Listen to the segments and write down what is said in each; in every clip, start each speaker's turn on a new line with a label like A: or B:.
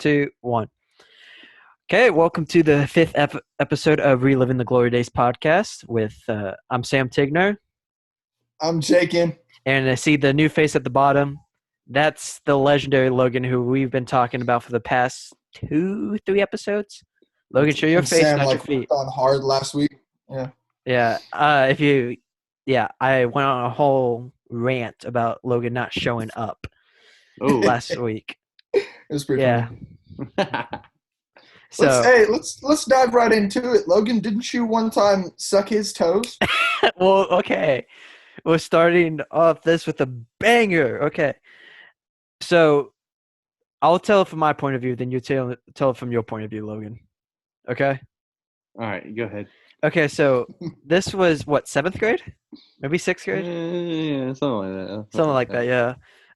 A: two, one. Okay, welcome to the fifth episode of Reliving the Glory Days podcast. I'm Sam Tigner,
B: I'm Jakin.
A: and I see the new face at the bottom. That's the legendary Logan, who we've been talking about for the past three episodes. Logan, show your
B: And
A: face,
B: Sam
A: not your
B: like
A: feet.
B: worked on hard last week. Yeah.
A: Yeah. I went on a whole rant about Logan not showing up
C: Oh,
A: last week.
B: It was pretty
A: Yeah.
B: funny.
A: So,
B: Let's dive right into it. Logan, didn't you one time suck his toes?
A: well, okay. We're starting off this with a banger. Okay. So I'll tell it from my point of view, then you tell it from your point of view, Logan. Okay?
C: all right. Go ahead.
A: Okay, so this was what, seventh grade? Maybe sixth grade?
C: Yeah, something like that.
A: Something like that,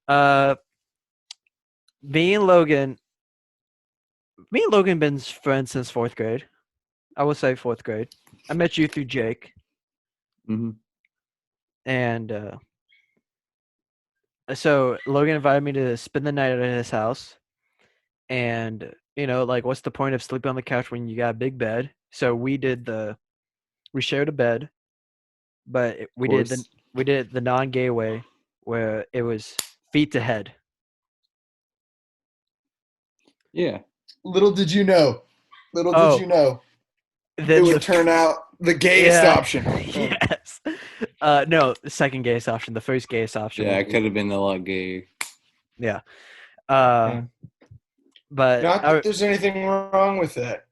A: yeah. Me and Logan been friends since fourth grade. I would say fourth grade. I met you through Jake.
C: Mm-hmm.
A: And so Logan invited me to spend the night at his house. And, what's the point of sleeping on the couch when you got a big bed? So we shared a bed, but we did the non-gay way where it was feet to head.
C: Yeah.
B: Little did you know. It would turn out the gayest option.
A: Yes. No, the second gayest option. The first gayest option.
C: Yeah, it could have been a lot gay.
A: Yeah.
B: Yeah.
A: But
B: Not that there's anything wrong with that.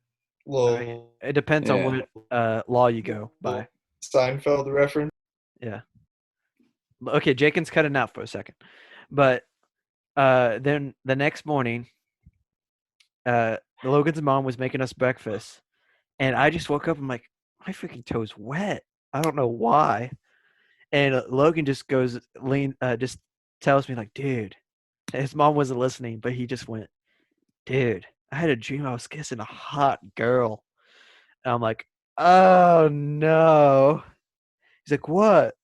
A: it depends on what law you go by.
B: Seinfeld reference.
A: Yeah. Okay, Jaken's cutting out for a second. But then the next morning, Logan's mom was making us breakfast. And I just woke up. I'm like, my freaking toe's wet. I don't know why. And Logan just just tells me like, dude, his mom wasn't listening, but he just went, dude, I had a dream I was kissing a hot girl. And I'm like, oh no. He's like, what?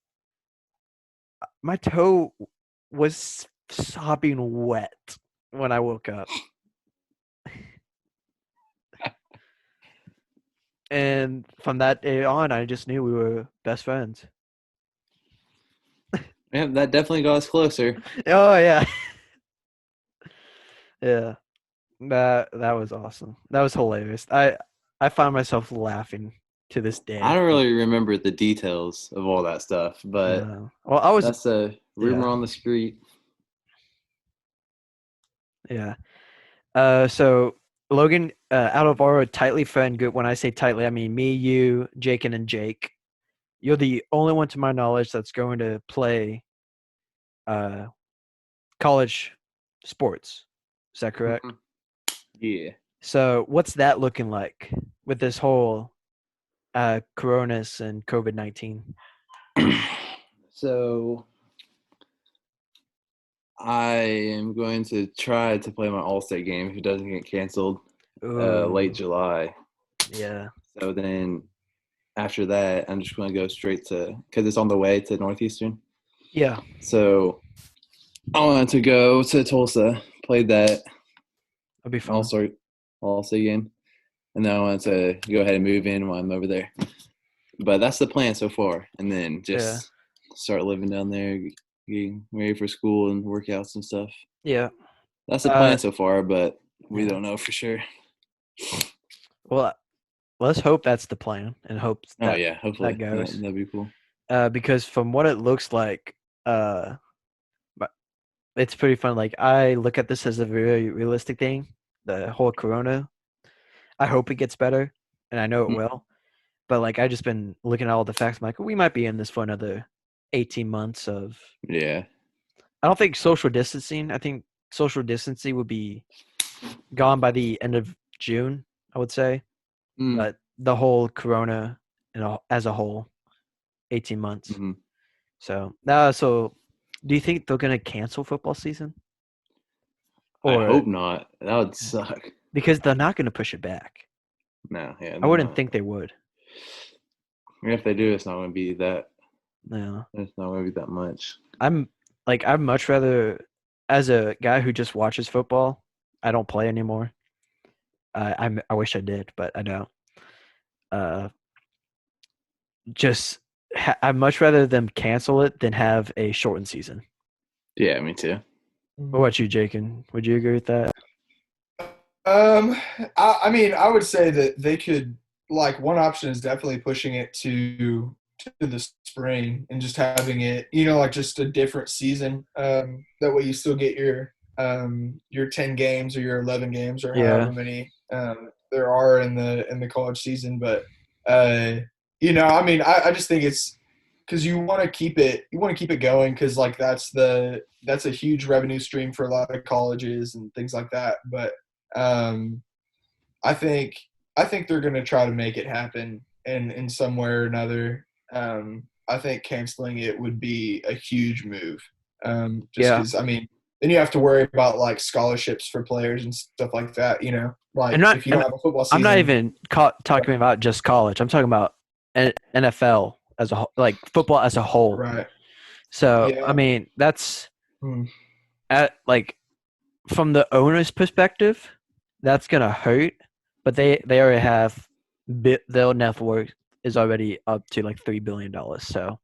A: My toe was sopping wet when I woke up. And from that day on, I just knew we were best friends.
C: Yeah, that definitely got us closer.
A: Oh yeah. Yeah. That was awesome. That was hilarious. I find myself laughing to this day.
C: I don't really remember the details of all that stuff, but that's a rumor on the street.
A: Yeah. So Logan, out of our tightly friend group, when I say tightly, I mean me, you, Jaken, and Jake. You're the only one to my knowledge that's going to play college sports. Is that correct?
C: Mm-hmm. Yeah.
A: So what's that looking like with this whole coronas and COVID-19?
C: So I am going to try to play my All-State game if it doesn't get canceled late July.
A: Yeah.
C: So then after that, I'm just going to go straight to – because it's on the way to Northeastern.
A: Yeah.
C: So I wanted to go to Tulsa, played that.
A: That'd be fun.
C: All-State game. And then I wanted to go ahead and move in while I'm over there. But that's the plan so far. And then just start living down there, getting ready for school and workouts and stuff.
A: Yeah.
C: That's the plan so far, but we don't know for sure.
A: Well, let's hope that's the plan and hope that,
C: hopefully
A: that goes.
C: That'd be cool.
A: Because from what it looks like, it's pretty fun. Like, I look at this as a very realistic thing, the whole corona. I hope it gets better, and I know it will. But, like, I just been looking at all the facts. I'm like, we might be in this for another 18 months of –
C: Yeah.
A: I don't think social distancing. I think social distancing would be gone by the end of June, I would say. But the whole corona as a whole, 18 months.
C: Mm-hmm.
A: So do you think they're going to cancel football season?
C: Or, I hope not. That would suck.
A: Because they're not going to push it back.
C: No, yeah.
A: I wouldn't think they would.
C: If they do, it's not going to be that.
A: No.
C: It's not going to be that much.
A: I'd much rather, as a guy who just watches football, I don't play anymore. I wish I did, but I don't. Uh, just I'd much rather them cancel it than have a shortened season.
C: Yeah, me too.
A: What about you, Jakin? Would you agree with that?
B: Um, I mean, I would say that they could like one option is definitely pushing it to the spring and just having it, like just a different season. That way you still get your 10 games or your 11 games or
A: Yeah,
B: however many there are in the college season. But uh, I mean, I just think it's because you want to keep it going because like that's a huge revenue stream for a lot of colleges and things like that. But um, I think I think they're going to try to make it happen in some way or another. I think canceling it would be a huge move. Just
A: yeah,
B: because I mean, then you have to worry about like scholarships for players and stuff like that.
A: and
B: Like
A: not
B: if you don't
A: and
B: have a football
A: I'm not
B: season,
A: even talking about just college. I'm talking about NFL as a whole, like football as a whole.
B: right?
A: So I
B: Yeah.
A: mean, that's
B: Hmm.
A: like from the owner's perspective, that's gonna hurt. But they already have their net worth is already up to like $3 billion. So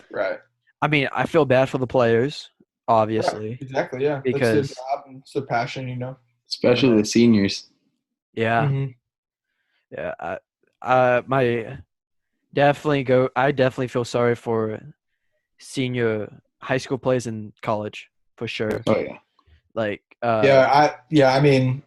B: Right.
A: I mean, I feel bad for the players,
B: Right.
A: obviously,
B: Exactly. Yeah. That's their
A: because
B: job and it's their passion.
C: Especially
A: yeah,
C: the seniors.
A: yeah,
B: Hmm.
A: yeah. My definitely go. I definitely feel sorry for senior high school players in college for sure.
C: Oh yeah.
A: Like,
B: I mean,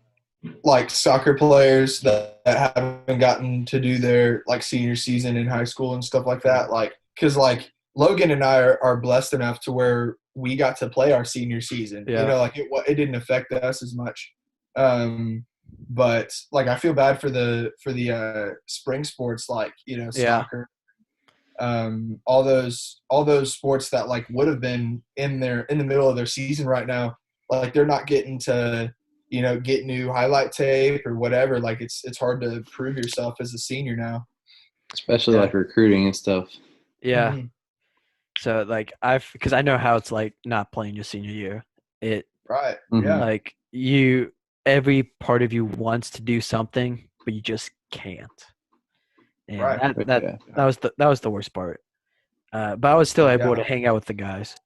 B: like soccer players that haven't gotten to do their like senior season in high school and stuff like that. Like, because like Logan and I are blessed enough to where we got to play our senior season.
A: yeah,
B: Like it didn't affect us as much. Um, but like I feel bad for the spring sports like
A: yeah,
B: soccer, all those sports that like would have been in the middle of their season right now, like they're not getting to get new highlight tape or whatever. Like it's hard to prove yourself as a senior now.
C: Especially
A: yeah,
C: like recruiting and stuff.
A: yeah.
B: Hmm.
A: So like because I know how it's like not playing your senior year. It
B: Right.
C: Hmm.
B: Yeah.
A: like every part of you wants to do something, but you just can't. And
B: Right.
C: But yeah.
A: that was the worst part. But I was still able to
B: Yeah.
A: hang out with the guys.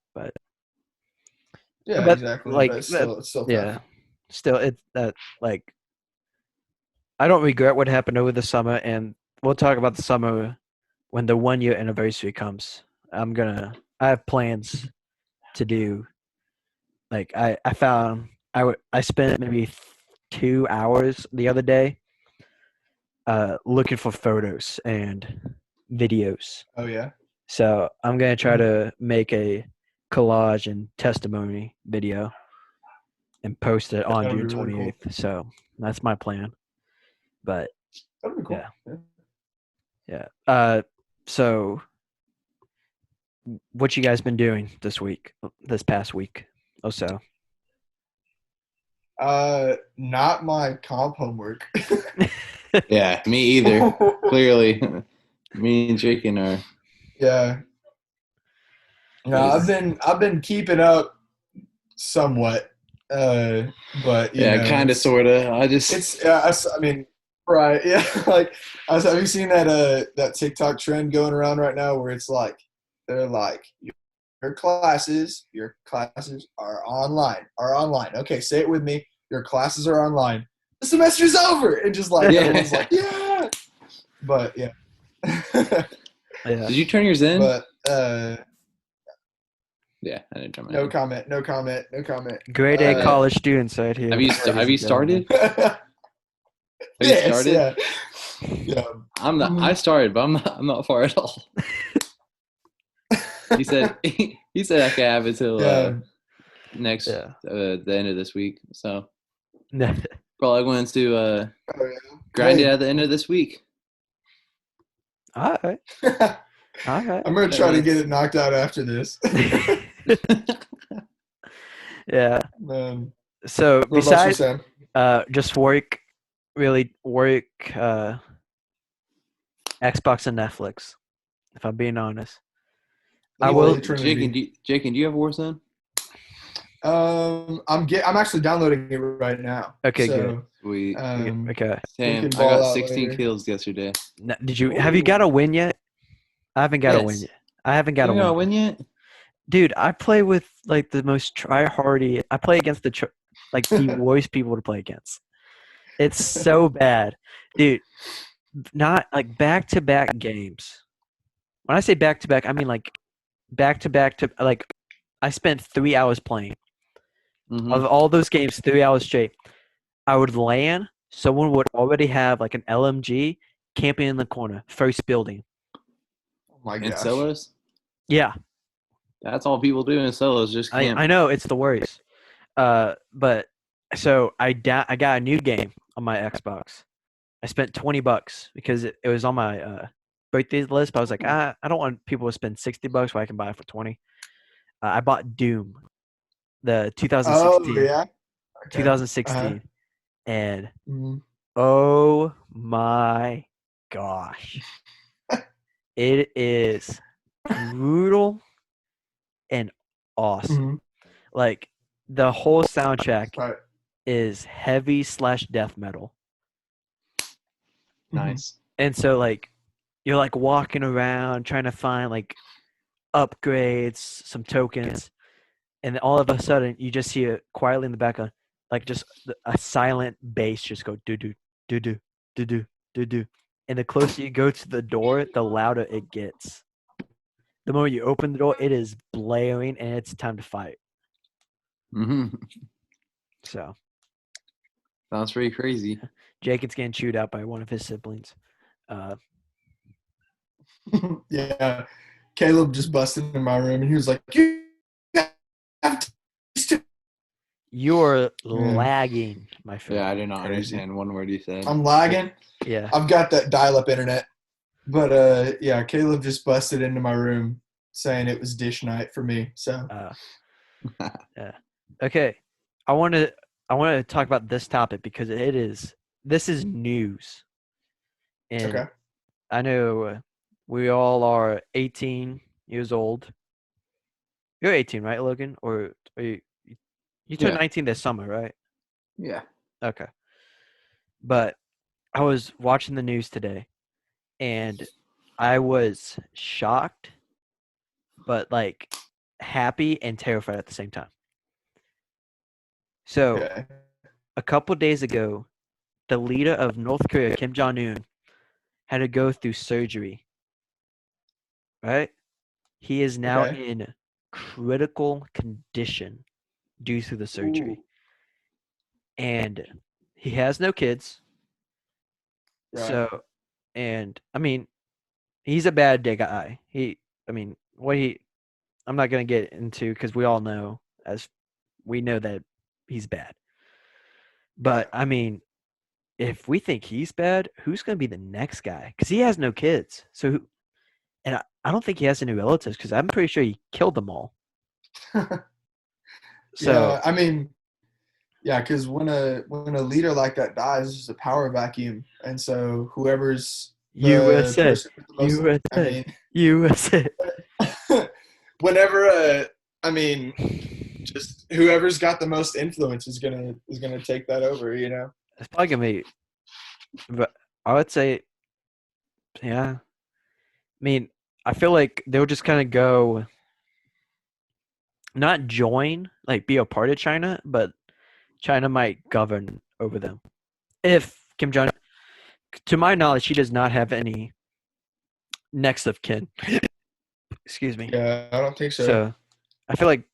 B: Yeah,
A: But
B: exactly, but
A: like that,
B: it's still
A: yeah,
B: tough.
A: still it that like I don't regret what happened over the summer, and we'll talk about the summer when the 1 year anniversary comes. I have plans to do. Like I found I spent maybe 2 hours the other day looking for photos and videos.
B: Oh yeah.
A: So I'm gonna try
B: Mhm.
A: to make a collage and testimony video and post it on
B: That'll be
A: June
B: really
A: twenty
B: cool.
A: eighth. So that's my plan. But
B: That'll be
A: yeah,
B: cool. Yeah.
A: yeah. So what you guys been doing this past week or so?
B: Not my comp homework.
C: Yeah, me either. Clearly, me and Jakin are.
B: Yeah. No,
C: But
B: I've been keeping up somewhat, but
C: yeah, kind of, sort of. I just.
B: I mean, right? Yeah, like have you seen that TikTok trend going around right now where it's like they're like your classes are online. Okay, say it with me. Your classes are online. The semester's over, and just like everyone's
C: Yeah.
B: like, yeah, but yeah,
A: Yeah.
C: Did you turn yours in?
B: but
C: Yeah, I didn't turn mine
B: no
C: in.
B: comment, no comment, no comment.
A: Grade A
B: Uh,
A: college students right here.
C: Have
A: Ladies
C: you
A: and gentlemen.
C: started? Have you
B: yes,
C: started?
B: yeah, yeah.
C: I'm not. I
B: Mhm.
C: started, but I'm not far at all. He said he said I could have it till
B: Yeah.
C: next
A: Yeah.
C: the end of this week. So
A: No.
C: probably going to
B: Oh, yeah.
C: grind it
B: Hey,
C: at the end of this week.
A: All right. All right.
B: I'm gonna
C: That
B: try
C: way
B: to get
C: it's
B: it knocked out after this.
A: Yeah.
B: Man,
A: So
B: what about you,
A: besides
B: Sam?
A: just work, really work, Xbox and Netflix. If I'm being honest, I
B: The
A: will.
B: Holy
C: Jakin,
B: Trinity.
C: Jakin, do you have Warzone?
B: I'm actually downloading it right now.
A: Okay, good.
B: So
C: We
A: Okay.
B: we
C: Same.
B: can
C: I
B: ball
C: got
B: out
C: 16
B: later.
C: kills yesterday.
A: Now, have you got
B: Ooh.
A: a win yet? I haven't got a win
C: Yes.
A: yet. I haven't got
C: You
A: a
C: ain't got
A: win
C: a
A: yet.
C: win yet?
A: Dude, I play with like the most try-hardy. I play against like the worst people to play against. It's so bad. Dude, not like back-to-back games. When I say back-to-back, I mean like back-to-back to like I spent 3 hours playing.
C: Mm-hmm.
A: Of all those games, 3 hours straight. I would land, someone would already have like an LMG camping in the corner, first building.
B: Oh my
C: And
B: gosh.
C: solos?
A: Yeah,
C: That's all people do in solos, just camp.
A: I know it's the worst. But so I got a new game on my Xbox. I spent $20 because it was on my birthday list. But I was like, I don't want people to spend $60 when I can buy it for 20. I bought Doom, the
B: Oh yeah. Okay.
A: 2016, and
B: Mhm.
A: oh my gosh, it is brutal and awesome.
B: Mhm.
A: Like the whole soundtrack
B: Right.
A: is heavy slash death metal.
B: Mhm.
C: Nice.
A: And so like you're like walking around trying to find like upgrades, some tokens, and then all of a sudden you just see it quietly in the background, like just a silent bass just go do do do do do do do do. And the closer you go to the door, the louder it gets. The moment you open the door, it is blaring and it's time to fight.
C: Mm-hmm.
A: So
C: Sounds pretty crazy.
A: Jacob's getting chewed out by one of his siblings. Uh,
B: Yeah. Caleb just busted in my room and he was like, "You have to."
A: you're
B: Man,
A: lagging, my
C: Yeah,
A: friend.
C: I did not
B: crazy.
C: understand one word you said.
B: I'm lagging.
A: Yeah.
B: I've got that dial-up internet. But yeah, Caleb just busted into my room saying it was dish night for me. So
A: Uh, yeah. Okay. I want to I want to talk about this topic because this is news, and
B: okay.
A: I know we all are 18 years old. You're 18, right, Logan? Or are you turned
C: Yeah.
A: 19 this summer, right?
C: Yeah.
A: Okay. But I was watching the news today, and I was shocked, but like happy and terrified at the same time. So
B: Okay.
A: a couple days ago, the leader of North Korea, Kim Jong Un, had to go through surgery. Right? He is now
B: Okay.
A: in critical condition due to the
B: Ooh.
A: surgery, and he has no kids.
B: Right.
A: So, and I mean, he's a bad guy. I mean, what he, I'm not gonna get into because we all know, as we know that he's bad. But
B: Right.
A: I mean, if we think he's bad, who's gonna be the next guy? Because he has no kids. So, and I don't think he has any relatives because I'm pretty sure he killed them all. So
B: Yeah. I mean, yeah, because when a leader like that dies, it's just a power vacuum, and so whoever's the
A: USA,
B: person with the most, I
A: USA,
B: mean,
A: USA.
B: whenever I mean, just whoever's got the most influence is gonna take that over. You know.
A: It's probably gonna be, but I would say, yeah. I mean, I feel like they'll just kind of go, not join, like be a part of China, but China might govern over them. If Kim Jong, to my knowledge, she does not have any next of kin. Excuse me.
B: Yeah, I don't think so.
A: So I feel like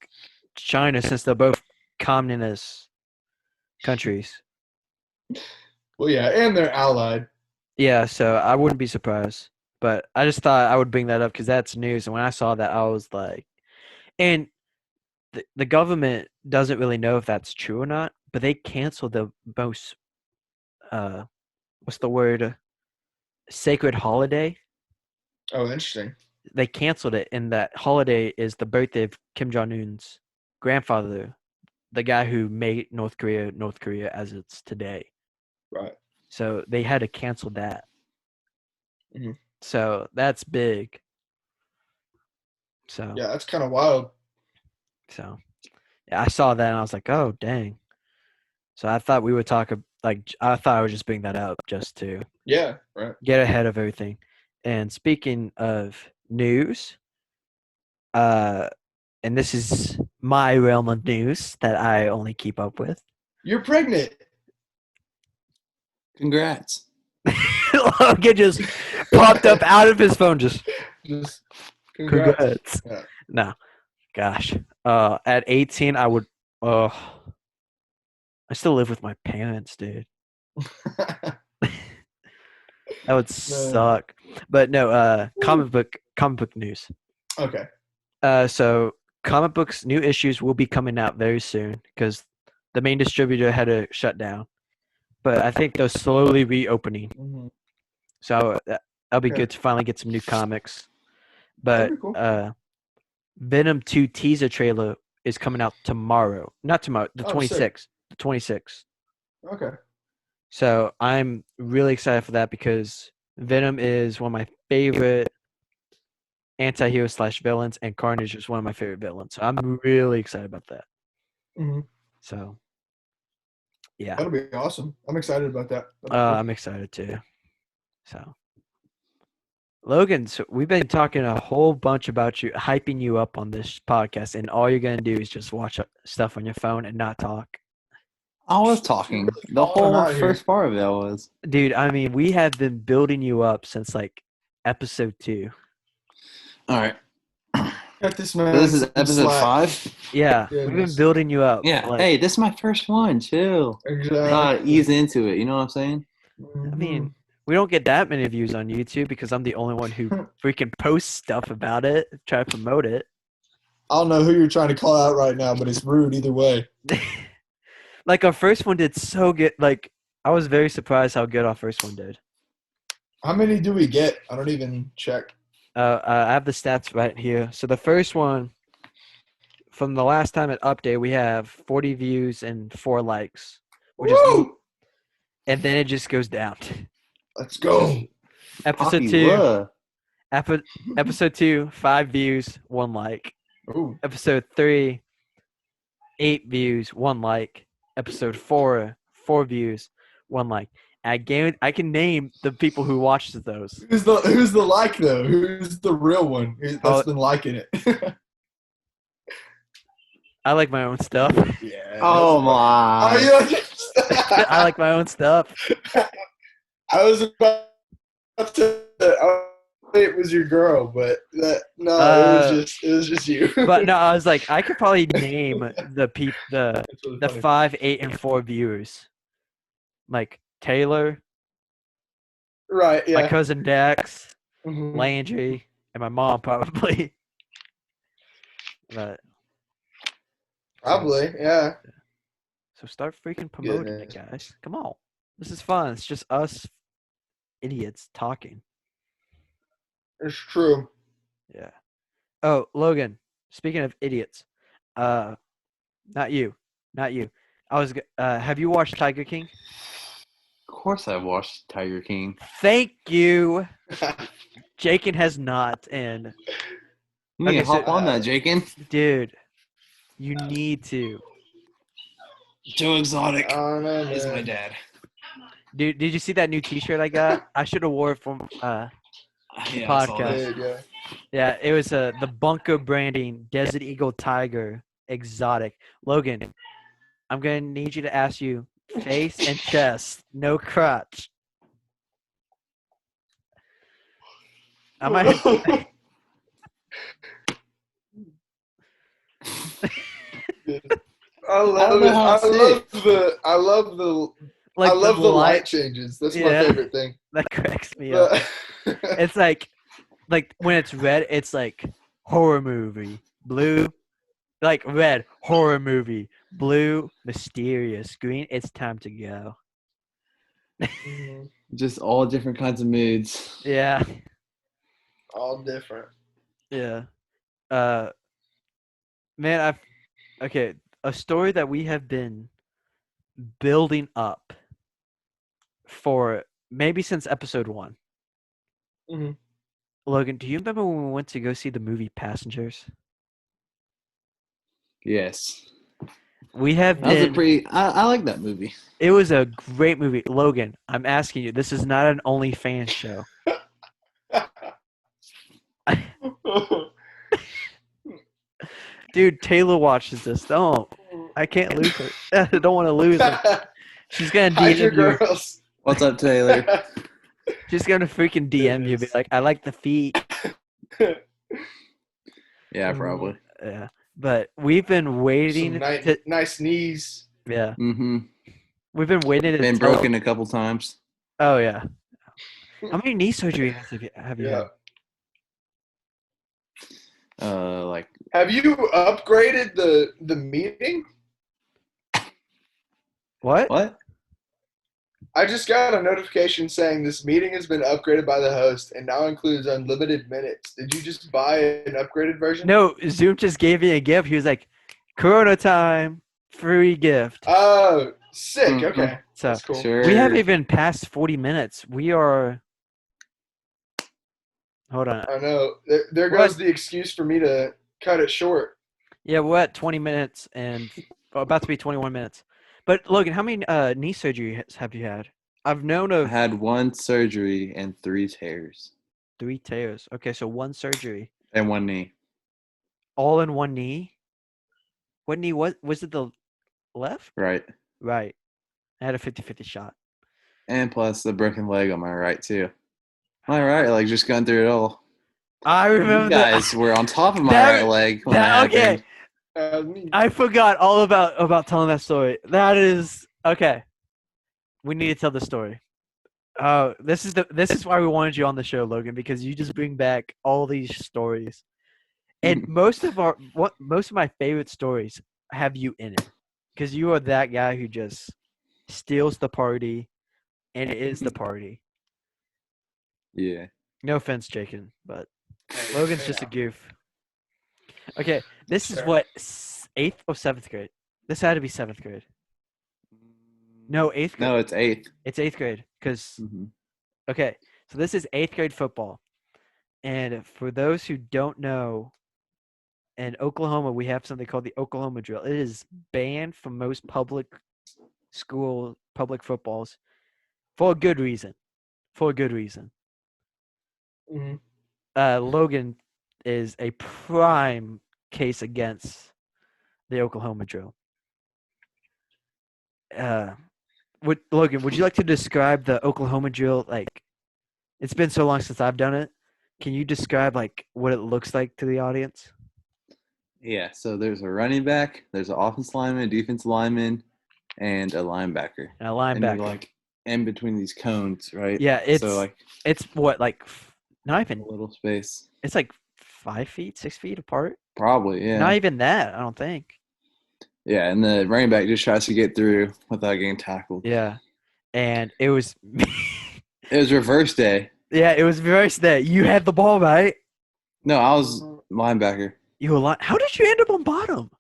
A: China, since they're both communist countries,
B: Well, yeah, and they're allied.
A: yeah. So I wouldn't be surprised. But I just thought I would bring that up because that's news. And when I saw that, I was like, and the government doesn't really know if that's true or not, but they canceled the most uh what's the word, sacred holiday.
B: Oh, interesting.
A: They canceled it, and that holiday is the birthday of Kim Jong Un's grandfather, the guy who made North Korea as it's today.
B: Right.
A: So they had to cancel that.
B: Mhm.
A: So that's big. So
B: Yeah, that's kind of wild.
A: so I saw that and I was like, oh dang. So I thought we would talk I thought I would just bring that up just to
B: Yeah, right.
A: get ahead of everything. And speaking of news, uh, and this is my realm of news that I only keep up with.
B: You're pregnant.
C: Congrats.
A: Logan just popped up out of his phone. Just
B: Just congrats.
A: congrats.
B: Yeah.
A: No, gosh. At 18, I would. I still live with my parents, dude. That would suck. But no. Comic book news.
B: Okay.
A: So comic books new issues will be coming out very soon because the main distributor had to shut down. But I think they're slowly reopening.
B: Mm-hmm.
A: So that'll be
B: Okay.
A: good to finally get some new comics.
B: That'd
A: But
B: be cool.
A: Venom 2 teaser trailer is coming out tomorrow. Not tomorrow, the 26th. The 26th.
B: Okay.
A: So I'm really excited for that because Venom is one of my favorite anti-hero / villains, and Carnage is one of my favorite villains. So I'm really excited about that.
B: Mm-hmm.
A: So, yeah.
B: That'll be awesome. I'm excited about that.
A: I'm excited too. So, Logan, so we've been talking a whole bunch about you, hyping you up on this podcast, and all you're going to do is just watch stuff on your phone and not talk.
C: I was talking. The whole first part of it was.
A: Dude, I mean, we have been building you up since like episode 2.
C: All right.
B: Got this, man.
C: So this is episode 5?
A: Yeah. We've been building you up.
C: Yeah. Like, hey, this is my first one. Chill.
B: Exactly.
C: Ease into it. You know what I'm saying?
A: I mean, we don't get that many views on YouTube because I'm the only one who freaking posts stuff about it, try to promote it.
B: I don't know who you're trying to call out right now, but it's rude either way.
A: Like, our first one did so good. Like, I was very surprised how good our first one did.
B: How many do we get? I don't even check.
A: I have the stats right here. So the first one, from the last time it updated, we have 40 views and 4 likes.
B: Woo!
A: And then it just goes down.
B: Let's go.
A: Episode 2. Episode 2, 5 views, 1 like.
B: Ooh.
A: Episode 3, 8 views, 1 like. Episode 4, 4 views, 1 like. I can name the people who watched those.
B: Who's the like though? Who's the real one that's been liking it?
A: I like my own stuff.
B: Yeah.
C: Oh my.
A: I like my own stuff.
B: I was about to. It was your girl, but it was just you.
A: But no, I was like, I could probably name the
B: really
A: 5, 8, and 4 viewers, like Taylor,
B: right? Yeah.
A: my cousin Dax,
B: Mm-hmm.
A: Landry, and my mom probably. But
B: Probably, yeah.
A: so start freaking promoting it, guys. Come on, this is fun. It's just us idiots talking.
B: It's true.
A: Yeah. Oh, Logan. Speaking of idiots, not you. Have you watched Tiger King?
C: Of course I watched Tiger King.
A: Thank you. Jakin has not, and
C: you need to hop on that, Jakin.
A: Dude, you need to.
C: Joe Exotic
B: is
C: my dad.
A: Dude, did you see that new T-shirt I got? I should have wore it from podcast. Yeah, it was the Bunko branding Desert Eagle Tiger Exotic. Logan, I'm gonna need you to ask you face and chest, no crotch. I might.
B: I love the light changes. That's my favorite thing.
A: That cracks me up. It's like when it's red, it's like horror movie. Blue, like red, horror movie. Blue, mysterious. Green, it's time to go.
C: Just all different kinds of moods.
A: Yeah.
B: All different.
A: Yeah. Man, okay, a story that we have been building up for maybe since episode 1.
B: Mm-hmm.
A: Logan, do you remember when we went to go see the movie Passengers?
C: Yes.
A: We have
C: That was a
A: been.
C: pretty. I like that movie.
A: It was a great movie, Logan. I'm asking you. This is not an OnlyFans show. Dude, Taylor watches this. Don't. I can't lose her. I don't want to lose her. She's gonna
B: Hide your
A: DM you.
B: girls.
C: What's up, Taylor?
A: She's gonna freaking DM you. Be like, I like the feet.
C: Yeah, probably.
A: Yeah. But we've been waiting
B: Some nice knees.
A: Yeah.
C: Mm-hmm.
A: We've been waiting to
C: Been
A: tell.
C: broken a couple times.
A: Oh yeah. How many knee surgeries have you had?
C: Like.
B: Have you upgraded the meeting?
A: What?
C: What?
B: I just got a notification saying this meeting has been upgraded by the host and now includes unlimited minutes. Did you just buy an upgraded version?
A: No, Zoom just gave me a gift. He was like, Corona time, free gift.
B: Oh, sick.
C: Mhm.
B: Okay.
A: So
B: That's cool.
C: Sure.
A: we haven't even passed 40 minutes. We are. Hold on.
B: I know. There
A: What?
B: goes the excuse for me to cut it short.
A: Yeah, we're at 20 minutes and about to be 21 minutes. But Logan, how many knee surgeries have you had? I've known
C: I
A: of
C: had 1 surgery and 3 tears
A: 3 tears. Okay, so 1 surgery,
C: and 1 knee.
A: all in one knee. What knee was it? The left?
C: Right.
A: Right. I had a 50-50 shot.
C: And plus the broken leg on my right too. My right leg just gone through it all.
A: I remember
C: You guys were on top of my
A: That-
C: right leg when that
A: okay.
C: happened.
A: I forgot all about telling that story. That is okay. We need to tell the story. This is why we wanted you on the show, Logan, because you just bring back all these stories, and most of my favorite stories have you in it, because you are that guy who just steals the party, and it is the party.
C: Yeah.
A: No offense, Jacob, but
B: Hey,
A: Logan's
B: hey
A: just a
B: now.
A: goof. Okay, this is
B: Sure.
A: what 8th or 7th grade. This had to be 7th grade. No, 8th grade.
C: No, it's 8th.
A: It's 8th grade because
C: Mm-hmm.
A: okay, so this is 8th grade football, and for those who don't know, in Oklahoma we have something called the Oklahoma drill. It is banned from most public footballs for a good reason. For a good reason.
B: Mhm.
A: Logan is a prime case against the Oklahoma drill. Logan, would you like to describe the Oklahoma drill? Like, it's been so long since I've done it. Can you describe like what it looks like to the audience?
C: Yeah, so there's a running back, there's an offensive lineman, defensive lineman, and a linebacker.
A: And a
C: And they're
A: linebacker.
C: like in between these cones, right?
A: Yeah,
C: so like
A: it's what like not
C: a
A: even.
C: little space.
A: It's like 5 feet, 6 feet apart.
C: Probably, yeah.
A: Not even that, I don't think.
C: Yeah, and the running back just tries to get through without getting tackled.
A: Yeah, and it was.
C: It was reverse day.
A: Yeah, it was very that you had the ball, right?
C: No, I was linebacker.
A: You were how did you end up on bottom?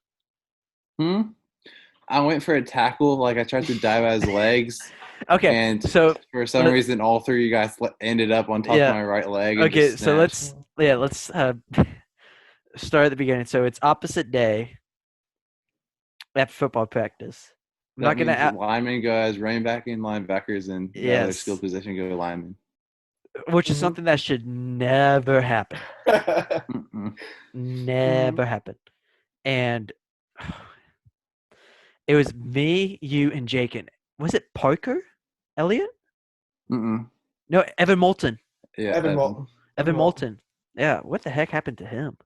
C: I went for a tackle, like I tried to dive at his legs.
A: Okay,
C: And
A: so
C: for some reason, all 3 of you guys ended up on top
A: Yeah.
C: of my right leg. And
A: okay,
C: just
A: so
C: snapped.
A: let's start at the beginning. So it's opposite day at football practice. I'm not
C: That
A: gonna.
C: means linemen go as running back and linebackers, and the other
A: Yes.
C: skill position go linemen.
A: Which is
B: Mhm.
A: something that should never happen.
C: Mm-mm.
A: Never happen. And it was me, you, and Jake. And was it Parker? Elliott?
C: Mm-mm.
A: No, Evan Moulton.
C: Yeah,
B: Evan Moulton.
A: Evan Moulton. Yeah, what the heck happened to him?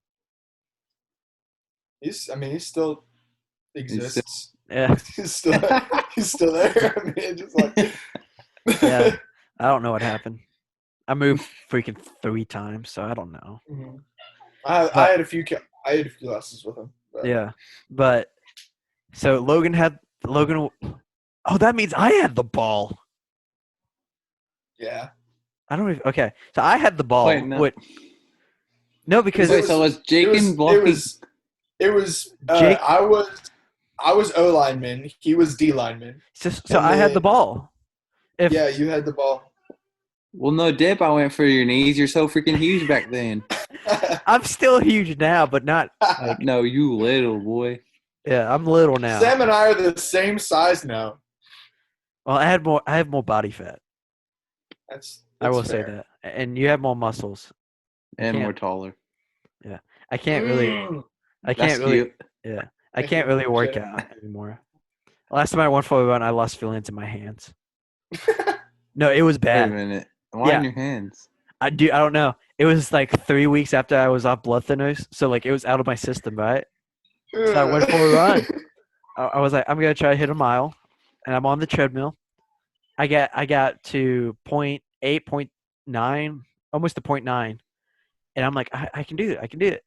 B: He still exists.
A: Yeah,
B: He's still there. I mean, just like
A: yeah. I don't know what happened. I moved freaking 3 times, so I don't know.
B: Mhm. I had a few lessons with him. But.
A: Yeah, but so Logan. Oh, that means I had the ball.
B: Yeah.
A: I don't even. Okay, so I had the ball.
C: Wait, no.
A: No, because
C: Wait, so was Jake and blocking?
B: It was.
A: Jake-
B: I was O lineman. He was D lineman.
A: so
B: and
A: I had the
B: then-
A: ball.
B: Yeah, you had the ball.
C: Well, no dip. I went for your knees. You're so freaking huge back then.
A: I'm still huge now, but not. Like,
C: No, you little boy.
A: Yeah, I'm little now.
B: Sam and I are the same size now.
A: Well, I have more body fat.
B: That's
A: I will say
B: fair.
A: that. And you have more muscles.
C: And more taller.
A: Yeah. I can't really I
C: That's
A: can't really
C: cute.
A: yeah. I
B: Thank you.
A: can't really work
B: Appreciate it.
A: out anymore. Last time I went for a run, I lost feelings in my hands. No, it was
C: Wait a
A: bad.
C: minute. Why
A: Yeah.
C: in your hands?
A: I don't know. It was like 3 weeks after I was off blood thinners, so like it was out of my system, right? So I went for a run. I was like, I'm gonna try to hit a mile, and I'm on the treadmill. I got to point 8, point 9, almost to point 9, and I'm like, I can do it. I can do it.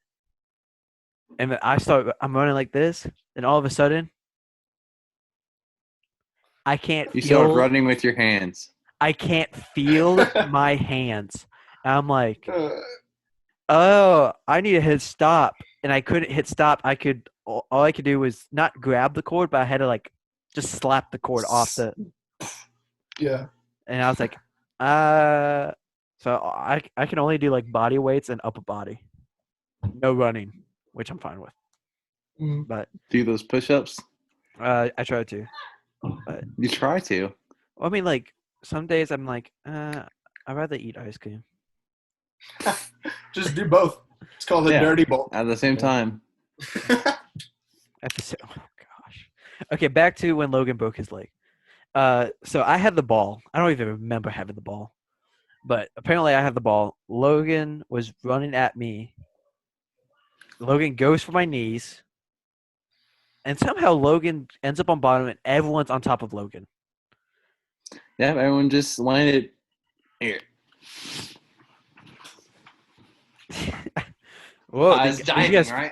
A: And then I'm running like this, and all of a sudden, I can't
C: You start
A: feel
C: running with your hands.
A: I can't feel my hands. And I'm like, oh, I need to hit stop, and I couldn't hit stop. All I could do was not grab the cord, but I had to like just slap the cord off the.
B: Yeah.
A: And I was like, so I can only do like body weights and upper body, no running, which I'm fine with.
B: Mm.
A: But
C: Do those push-ups.
A: I try to. But
C: You try to.
A: well, I mean, like some days I'm like, I'd rather eat ice cream.
B: Just do both. It's called a
C: Yeah.
B: dirty bowl.
C: At the same time.
A: At the oh gosh. Okay, back to when Logan broke his leg. So I had the ball. I don't even remember having the ball, but apparently I had the ball. Logan was running at me. Logan goes for my knees, and somehow Logan ends up on bottom, and everyone's on top of Logan.
C: Yeah, everyone just landed here.
A: Whoa,
C: I was
A: did
C: diving,
A: you guys,
C: right?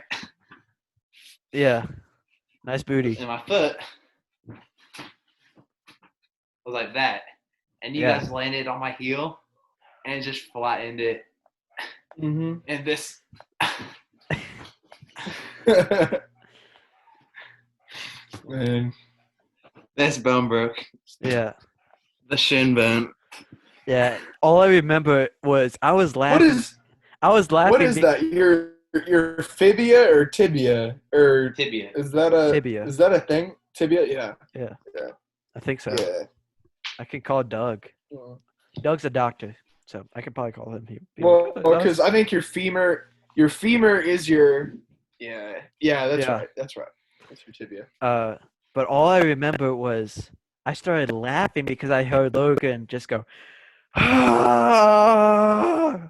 A: yeah, nice booty.
C: And my foot was like that. And you
A: Yeah.
C: guys landed on my heel and just flattened it.
B: Mm-hmm.
C: And this.
B: Man.
C: This bone broke.
A: Yeah,
C: The shin bone.
A: yeah. All I remember was I was
B: What
A: laughing.
B: is
A: I was laughing.
B: what is that? Your fibia or tibia or
C: Tibia.
B: is that a thing? Tibia? Yeah.
A: Yeah,
B: Yeah.
A: I think so.
B: Yeah.
A: I can call Doug.
B: Well,
A: Doug's a doctor, so I can probably call him. He'd be like, "Oh,
B: because I think your femur is your yeah. That's
A: Yeah.
B: right. That's right. That's your tibia.
A: But all I remember was I started laughing because I heard Logan just go, "Ah!"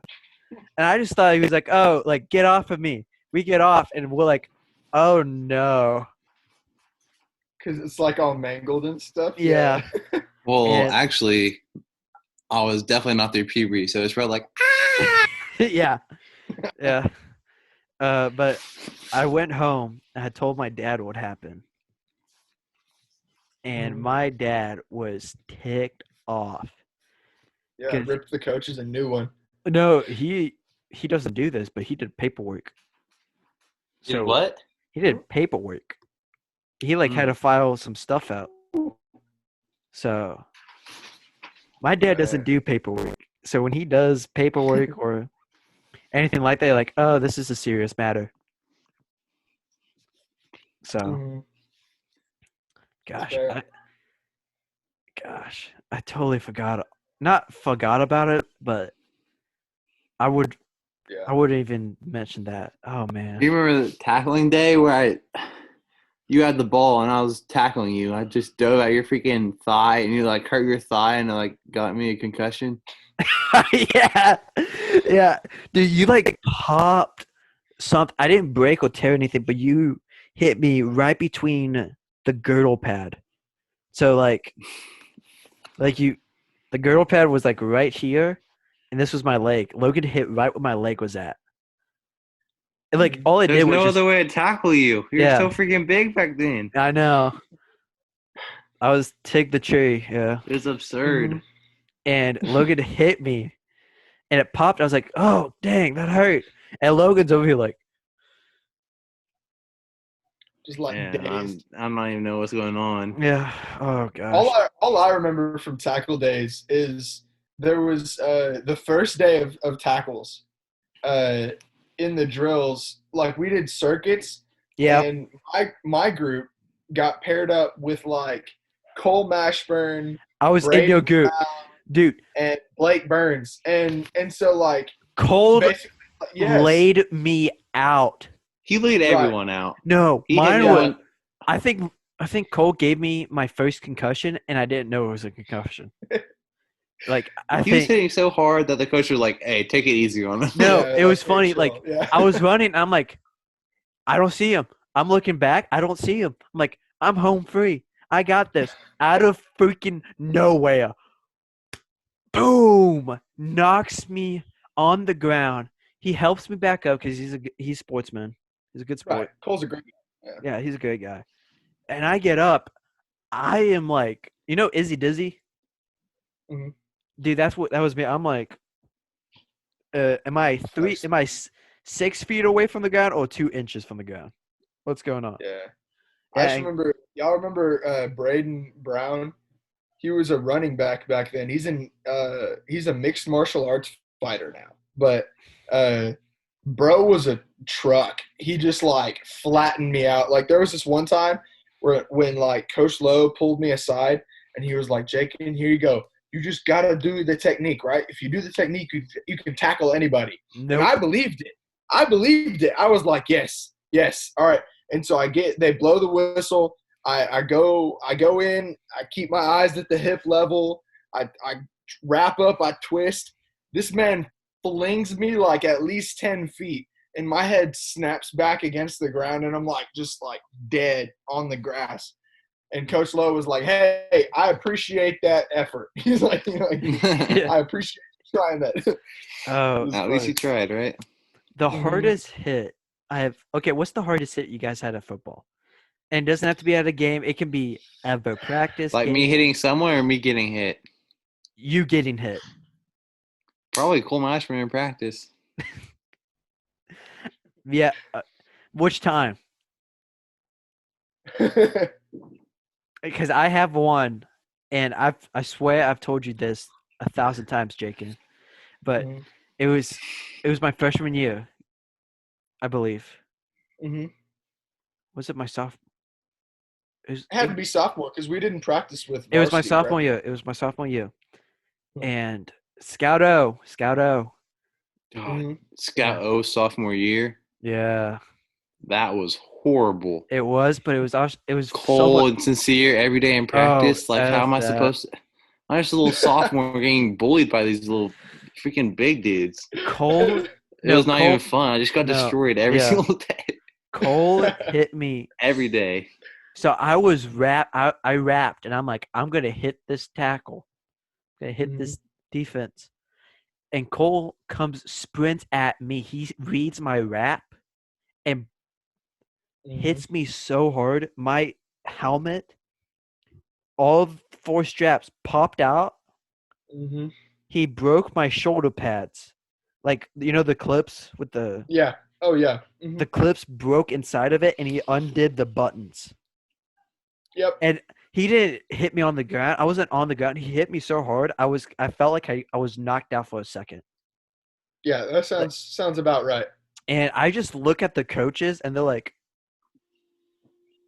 A: And I just thought he was like, "Oh, like get off of me." We get off, and we're like, "Oh no."
B: Because it's like all mangled and stuff.
A: Yeah.
C: Well,
A: And-
C: actually, I was definitely not through puberty, so it's probably like,
A: yeah, yeah. But I went home and I told my dad what happened, and my dad was ticked off.
B: Yeah.
A: 'Cause-
B: Ripped the coaches a new one.
A: No, he doesn't do this, but he did paperwork.
C: Did what?
A: He did paperwork. He like had to file some stuff out. So my dad doesn't do paperwork. So when he does paperwork or anything like that, like, oh, this is a serious matter. So
B: Mhm.
A: gosh,
B: fair.
A: I totally forgot. Not forgot about it, but I wouldn't even mention that. Oh man.
C: Do you remember the tackling day where you had the ball and I was tackling you? I just dove at your freaking thigh and you like hurt your thigh and it like got me a concussion.
A: yeah. Yeah. Dude, you like popped something. I didn't break or tear anything, but you hit me right between the girdle pad. So like the girdle pad was like right here, and this was my leg. Logan hit right where my leg was at. And like all it
C: There's
A: did was
C: no
A: just,
C: other way to tackle you. You're
A: Yeah.
C: so freaking big back then.
A: I know. I was Tig the tree, yeah.
C: It's absurd.
B: Mhm.
A: And Logan hit me, and it popped. I was like, "Oh, dang, that hurt!" And Logan's over here like,
B: Just like
C: Yeah,
B: dazed.
C: I don't even know what's going on.
A: "Yeah, oh gosh."
B: All I remember from tackle days is there was the first day of tackles in the drills. Like we did circuits,
A: Yeah,
B: and my group got paired up with like Cole Mashburn,
A: I was in your
B: Braden
A: group, dude.
B: and Blake Burns, and so like
A: Cole
B: basically yes,
A: laid me out.
C: He laid
B: right,
C: everyone out.
A: No,
C: He hit
A: mine
C: me
A: was.
B: yeah,
C: one.
A: I think Cole gave me my first concussion, and I didn't know it was a concussion. Like I
C: He was
A: think
C: hitting so hard that the coach was like, "Hey, take it easy on him."
A: no,
B: yeah,
A: it
B: like
A: was
B: hey,
A: funny.
B: chill,
A: Like
B: yeah,
A: I was running, I'm like, I don't see him. I'm looking back, I don't see him. I'm like, I'm home free. I got this. Out of freaking nowhere, boom, knocks me on the ground. He helps me back up because he's a sportsman. He's a good
B: right.
A: sport.
B: Cole's a great guy.
A: Yeah, he's a great guy. And I get up. I am like, Izzy Dizzy,
B: Yeah. Mhm.
A: dude. That's what that was me. I'm like, am I three?
B: Nice.
A: Am I 6 feet away from the ground or 2 inches from the ground? What's going on?
B: Yeah. I just
A: And
B: remember y'all remember Braden Brown? He was a running back then. He's a mixed martial arts fighter now. But uh bro was a truck. He just like flattened me out. Like there was this one time where when like Coach Lowe pulled me aside and he was like, "Jake, here you go. You just gotta do the technique, right? If you do the technique, you can tackle anybody." And I
A: nope.
B: believed it. I believed it. I was like, yes, yes, all right. And so they blow the whistle. I go in. I keep my eyes at the hip level. I wrap up. I twist. This man flings me like at least 10 feet, and my head snaps back against the ground, and I'm like just like dead on the grass. And Coach Lowe was like, "Hey, I appreciate that effort." He's like,
A: Yeah.
B: I appreciate you trying that. It
A: Oh,
B: was
C: At least
B: funny.
C: he tried, right?
A: the
B: Mhm.
A: hardest hit I have. Okay, what's the hardest hit you guys had at football? And it doesn't have to be at a game. It can be at a practice
C: Like me
A: game.
C: hitting someone or me getting hit.
A: You getting hit.
C: Probably Cole Mashburn in practice.
A: Yeah. Which time? Because I have one, and I swear I've told you this 1,000 times, Jacob. But
B: Mhm.
A: it was my freshman year, I believe.
B: Mhm.
A: Was it my sophomore? It was,
B: It had to be sophomore because we didn't practice with
A: it was my
B: varsity, right?
A: sophomore year. It was my sophomore year. And Scout O.
C: God,
B: Mm-hmm.
C: Scout
B: Yeah.
C: O sophomore year.
A: Yeah,
C: That was horrible.
A: it was, but it was somewhat.
C: Cold and sincere every day in
A: Oh,
C: practice. Like, how
A: F
C: am I
A: that.
C: supposed to? I'm just a little sophomore getting bullied by these little freaking big dudes.
A: Cole,
C: It
A: no,
C: was not even
A: Cole,
C: fun. I just got
A: no,
C: destroyed every
A: yeah,
C: single day.
A: Cole hit me.
C: Every day.
A: So I was I rapped, and I'm like, I'm gonna hit this tackle, gonna hit
B: Mhm.
A: this defense, and Cole comes sprint at me. He reads my rap and
B: Mhm.
A: hits me so hard. My helmet, all 4 straps popped out.
B: Mhm.
A: He broke my shoulder pads, like the clips with the
B: Yeah. Oh yeah.
A: the
B: Mhm.
A: clips broke inside of it, and he undid the buttons.
B: Yep.
A: And he didn't hit me on the ground. I wasn't on the ground. He hit me so hard. I felt like I was knocked out for a second.
B: Yeah. That
A: Like,
B: sounds about right.
A: and I just look at the coaches, and they're like,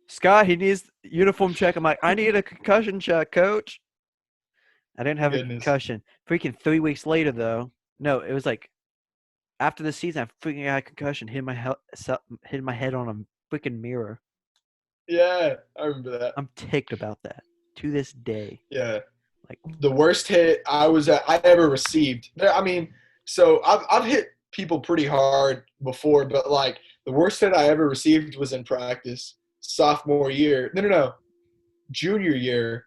A: Scott, he needs uniform check. I'm like, I need a concussion check, coach. I didn't have a
B: Goodness.
A: concussion. Freaking 3 weeks later, though. No, it was like after the season, I freaking got a concussion. Hit my head on a freaking mirror.
B: Yeah, I remember that.
A: I'm ticked about that to this day.
B: Yeah.
A: Like,
B: The worst hit I ever received. I mean, so I've hit people pretty hard before, but like the worst hit I ever received was in practice sophomore year. No, junior year,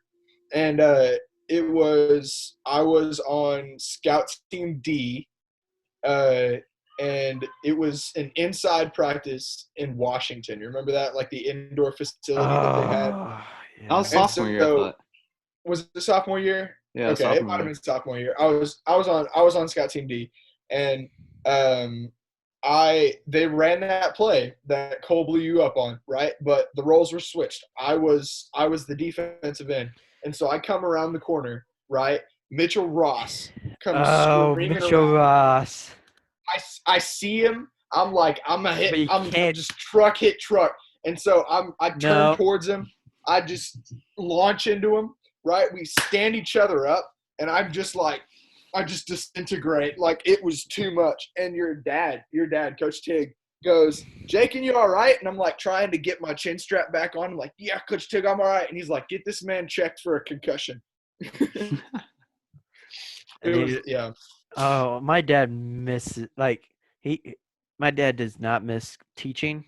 B: and I was on scout team D, uh, and it was an inside practice in Washington. You remember that, like the indoor facility that they had?
A: oh
C: That was
A: yeah.
B: And
C: sophomore year, I
B: so
C: thought.
B: was it the sophomore year?
C: Yeah,
B: Okay, it
C: sophomore
B: might have
C: year.
B: been sophomore year. I was on scout team D, and um, they ran that play that Cole blew you up on, right? But the roles were switched. I was the defensive end, and so I come around the corner, right? Mitchell Ross comes
A: Oh,
B: screaming
A: Mitchell
B: around.
A: Ross.
B: I see him. I'm like, I'm a hit.
A: But you
B: I'm
A: can't.
B: just truck hit truck, And so I turn
A: No.
B: towards him. I just launch into him. Right, we stand each other up, and I'm just like, I just disintegrate. Like it was too much. And your dad, Coach Tig, goes, Jake, and you all right? And I'm like trying to get my chin strap back on. I'm like, yeah, Coach Tig, I'm all right. And he's like, get this man checked for a concussion. Yeah.
A: Oh, my dad misses my dad does not miss teaching.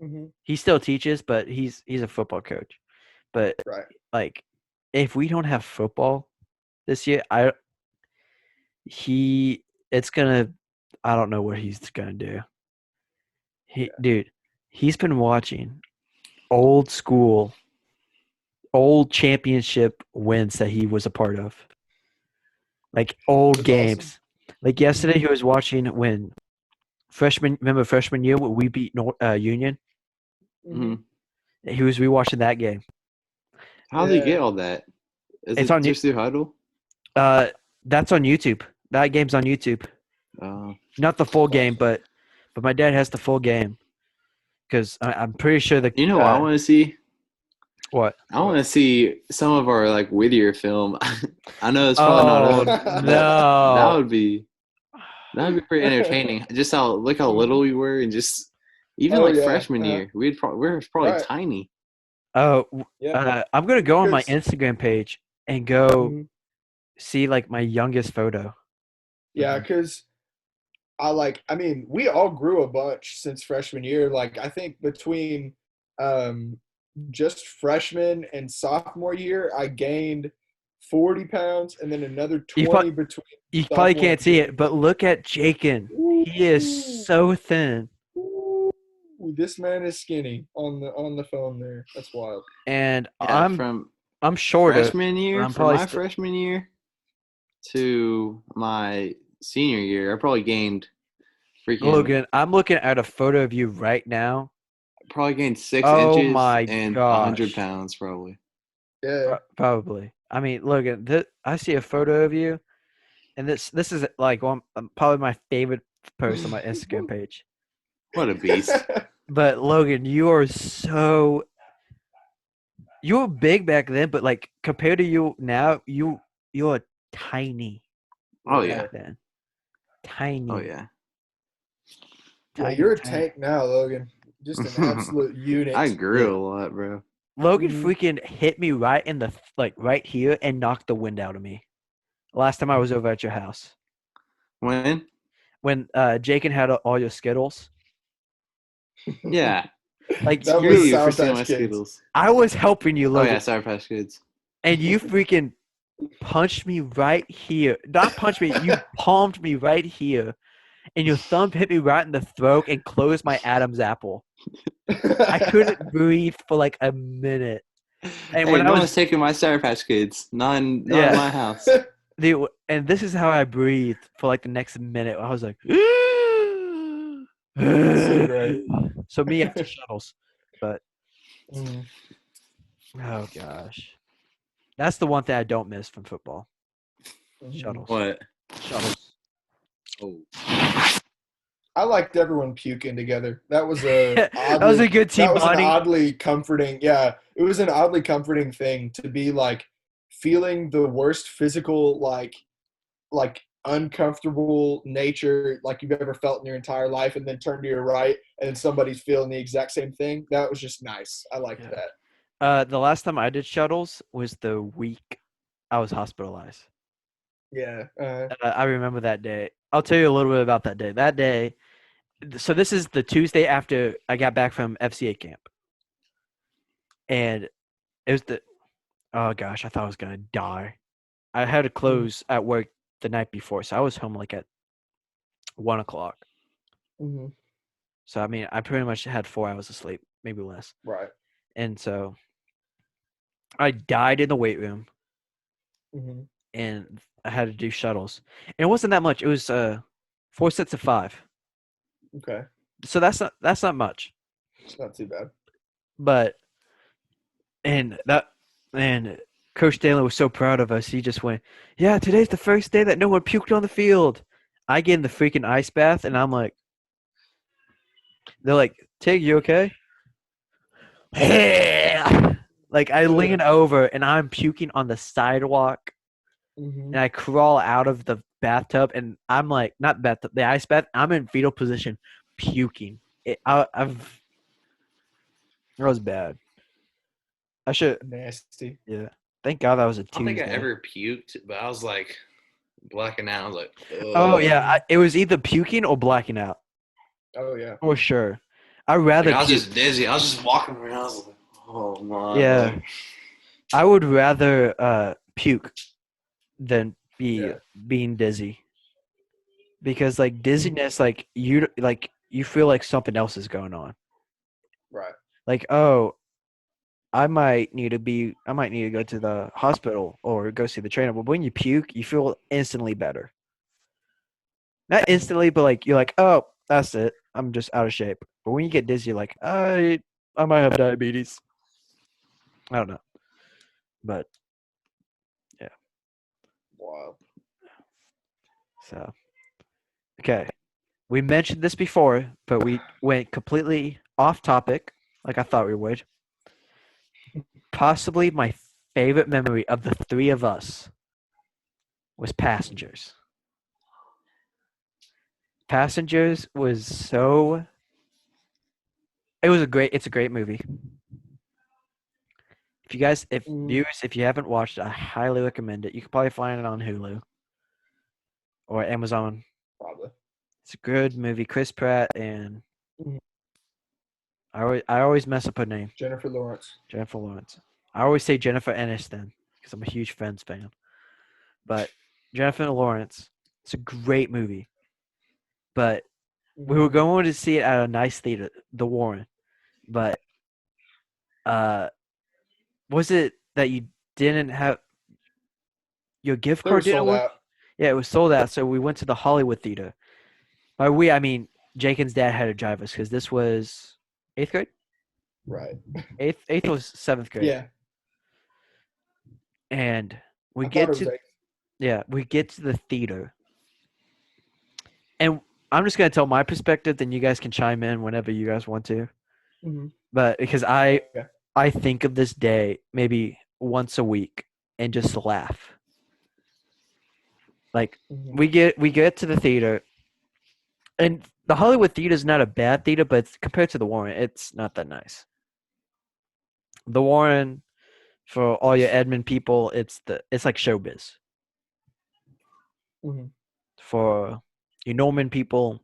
B: Mm-hmm.
A: He still teaches, but he's a football coach. But
B: Right.
A: like, if we don't have football this year, it's gonna. I don't know what he's gonna do. Dude, he's been watching old school, old championship wins that he was a part of, like old
B: That's
A: games.
B: awesome.
A: Like yesterday, he was watching when freshman year when we beat Union.
B: Mm-hmm.
A: He was rewatching that game.
C: How do you get all that? Is
A: It's
C: it
A: on
C: just through Huddle?
A: That's on YouTube. That game's on YouTube. Not the full game, but my dad has the full game because I'm pretty sure
C: You know what I want to see?
A: What?
C: I want to see some of our like Whittier film. I know it's probably not
A: Oh
C: up, but
A: no!
C: that'd be pretty entertaining. Just look how little we were, and just even freshman year, we were probably
B: Right.
C: tiny.
A: Oh,
B: Yeah.
A: I'm gonna go on my
B: Because-
A: Instagram page and go see like my youngest photo.
B: Yeah, because we all grew a bunch since freshman year. Like I think between just freshman and sophomore year, I gained 40 pounds and then another 20 between.
A: You probably can't see it, but look at Jakin. He is
B: Ooh.
A: so thin.
B: Ooh, this man is skinny on the phone there. That's wild.
A: And
C: Yeah,
A: I'm shorter.
C: Freshman year, from my freshman year to my senior year, I probably gained freaking.
A: Logan, I'm looking at a photo of you right now.
C: Probably gained 6
A: Oh
C: inches
A: my
C: and
A: gosh.
C: 100 pounds, probably.
B: Yeah.
A: Probably. I mean, Logan, I see a photo of you, and this is like probably my favorite post on my Instagram page.
C: What a beast!
A: But Logan, you were big back then, but like compared to you now, you're tiny.
C: Oh yeah.
A: Then. Tiny.
C: Oh yeah.
B: Yeah, you're a tank now, Logan. Just an absolute unit.
C: I grew a lot, bro.
A: Logan freaking hit me right in the right here and knocked the wind out of me. Last time I was over at your house.
C: When
A: Jakin had all your Skittles.
C: Yeah.
A: Like
B: that
C: you
B: was
C: for
B: Sour
C: stealing
B: Patch
C: my
B: Kids.
C: Skittles.
A: I was helping you, Logan.
C: Oh yeah, Sour Patch Kids.
A: And you freaking punched me right here. Not punched me, you palmed me right here. And your thumb hit me right in the throat and closed my Adam's apple. I couldn't breathe for like a minute. And when
C: no one's taking my Sour Patch Kids. Not in my house.
A: Dude, and this is how I breathed for like the next minute. I was like,
B: so great.
A: So me after shuttles, but oh gosh, that's the one thing I don't miss from football. Shuttles.
C: What?
A: Shuttles.
C: Oh.
B: I liked everyone puking together. That was a
A: good team bonding.
B: An oddly comforting. Yeah, it was an oddly comforting thing to be like feeling the worst physical like uncomfortable nature like you've ever felt in your entire life, and then turn to your right and somebody's feeling the exact same thing. That was just nice. I liked that.
A: The last time I did shuttles was the week I was hospitalized.
B: Yeah.
A: I remember that day. I'll tell you a little bit about that day. That day, so this is the Tuesday after I got back from FCA camp. And it was oh gosh, I thought I was going to die. I had to close at work the night before, so I was home like at 1 o'clock.
B: Mm-hmm.
A: So, I mean, I pretty much had 4 hours of sleep, maybe less.
B: Right.
A: And so I died in the weight room.
B: Mm-hmm.
A: And I had to do shuttles. And it wasn't that much. It was 4 sets of 5.
B: Okay.
A: So that's not much.
B: It's not too bad.
A: But and Coach Daly was so proud of us. He just went, "Yeah, today's the first day that no one puked on the field." I get in the freaking ice bath, and I'm like, they're like, "Tig, you okay?" like I lean over and I'm puking on the sidewalk,
B: Mm-hmm.
A: and I crawl out of the bathtub, and I'm like, not bathtub, the ice bath. I'm in fetal position, puking. It was bad. I should.
B: Nasty.
A: Yeah. Thank God that was a
C: I don't think I
A: Tuesday.
C: ever puked, but I was like blacking out. I was like,
A: Oh
C: ugh.
A: yeah, it was either puking or blacking out
B: Oh yeah.
A: for sure. I'd
C: Like
A: rather
C: I was
A: puke.
C: just dizzy. I was just walking around. I was like, oh my.
A: Yeah,
C: Like,
A: I would rather puke than be
B: Yeah.
A: being dizzy, because like dizziness, like you feel like something else is going on.
B: Right.
A: Like, oh, I might need to go to the hospital or go see the trainer. But when you puke, you feel instantly better. Not instantly, but like you're like, oh, that's it. I'm just out of shape. But when you get dizzy, you're like, I might have diabetes. I don't know. But yeah.
B: Wow.
A: So okay. We mentioned this before, but we went completely off topic, like I thought we would. Possibly my favorite memory of the three of us was Passengers. Passengers was so it's a great movie. If viewers, if you haven't watched it, I highly recommend it. You can probably find it on Hulu or Amazon.
B: Probably.
A: It's a good movie. Chris Pratt and
B: Mhm.
A: I always mess up her name,
B: Jennifer Lawrence.
A: Jennifer Lawrence. I always say Jennifer Aniston because I'm a huge Friends fan. But Jennifer Lawrence, it's a great movie. But we were going to see it at a nice theater, the Warren. But was it that you didn't have your gift
B: They were
A: card didn't
B: sold
A: work?
B: out.
A: Yeah, it was sold out. So we went to the Hollywood Theater. By we, I mean Jaken's dad had to drive us because this was eighth grade.
B: Right.
A: Eighth was seventh grade,
B: Yeah.
A: and we
B: I thought
A: get
B: it was
A: to
B: like.
A: we get to the theater, and I'm just gonna tell my perspective. Then you guys can chime in whenever you guys want to.
B: Mm-hmm.
A: But because
B: Okay.
A: I think of this day maybe once a week and just laugh. Like
B: Mm-hmm.
A: we get to the theater, and the Hollywood Theater is not a bad theater, but compared to the Warren, it's not that nice. The Warren, for all your Edmond people, it's like showbiz.
B: Mm-hmm.
A: For you Norman people,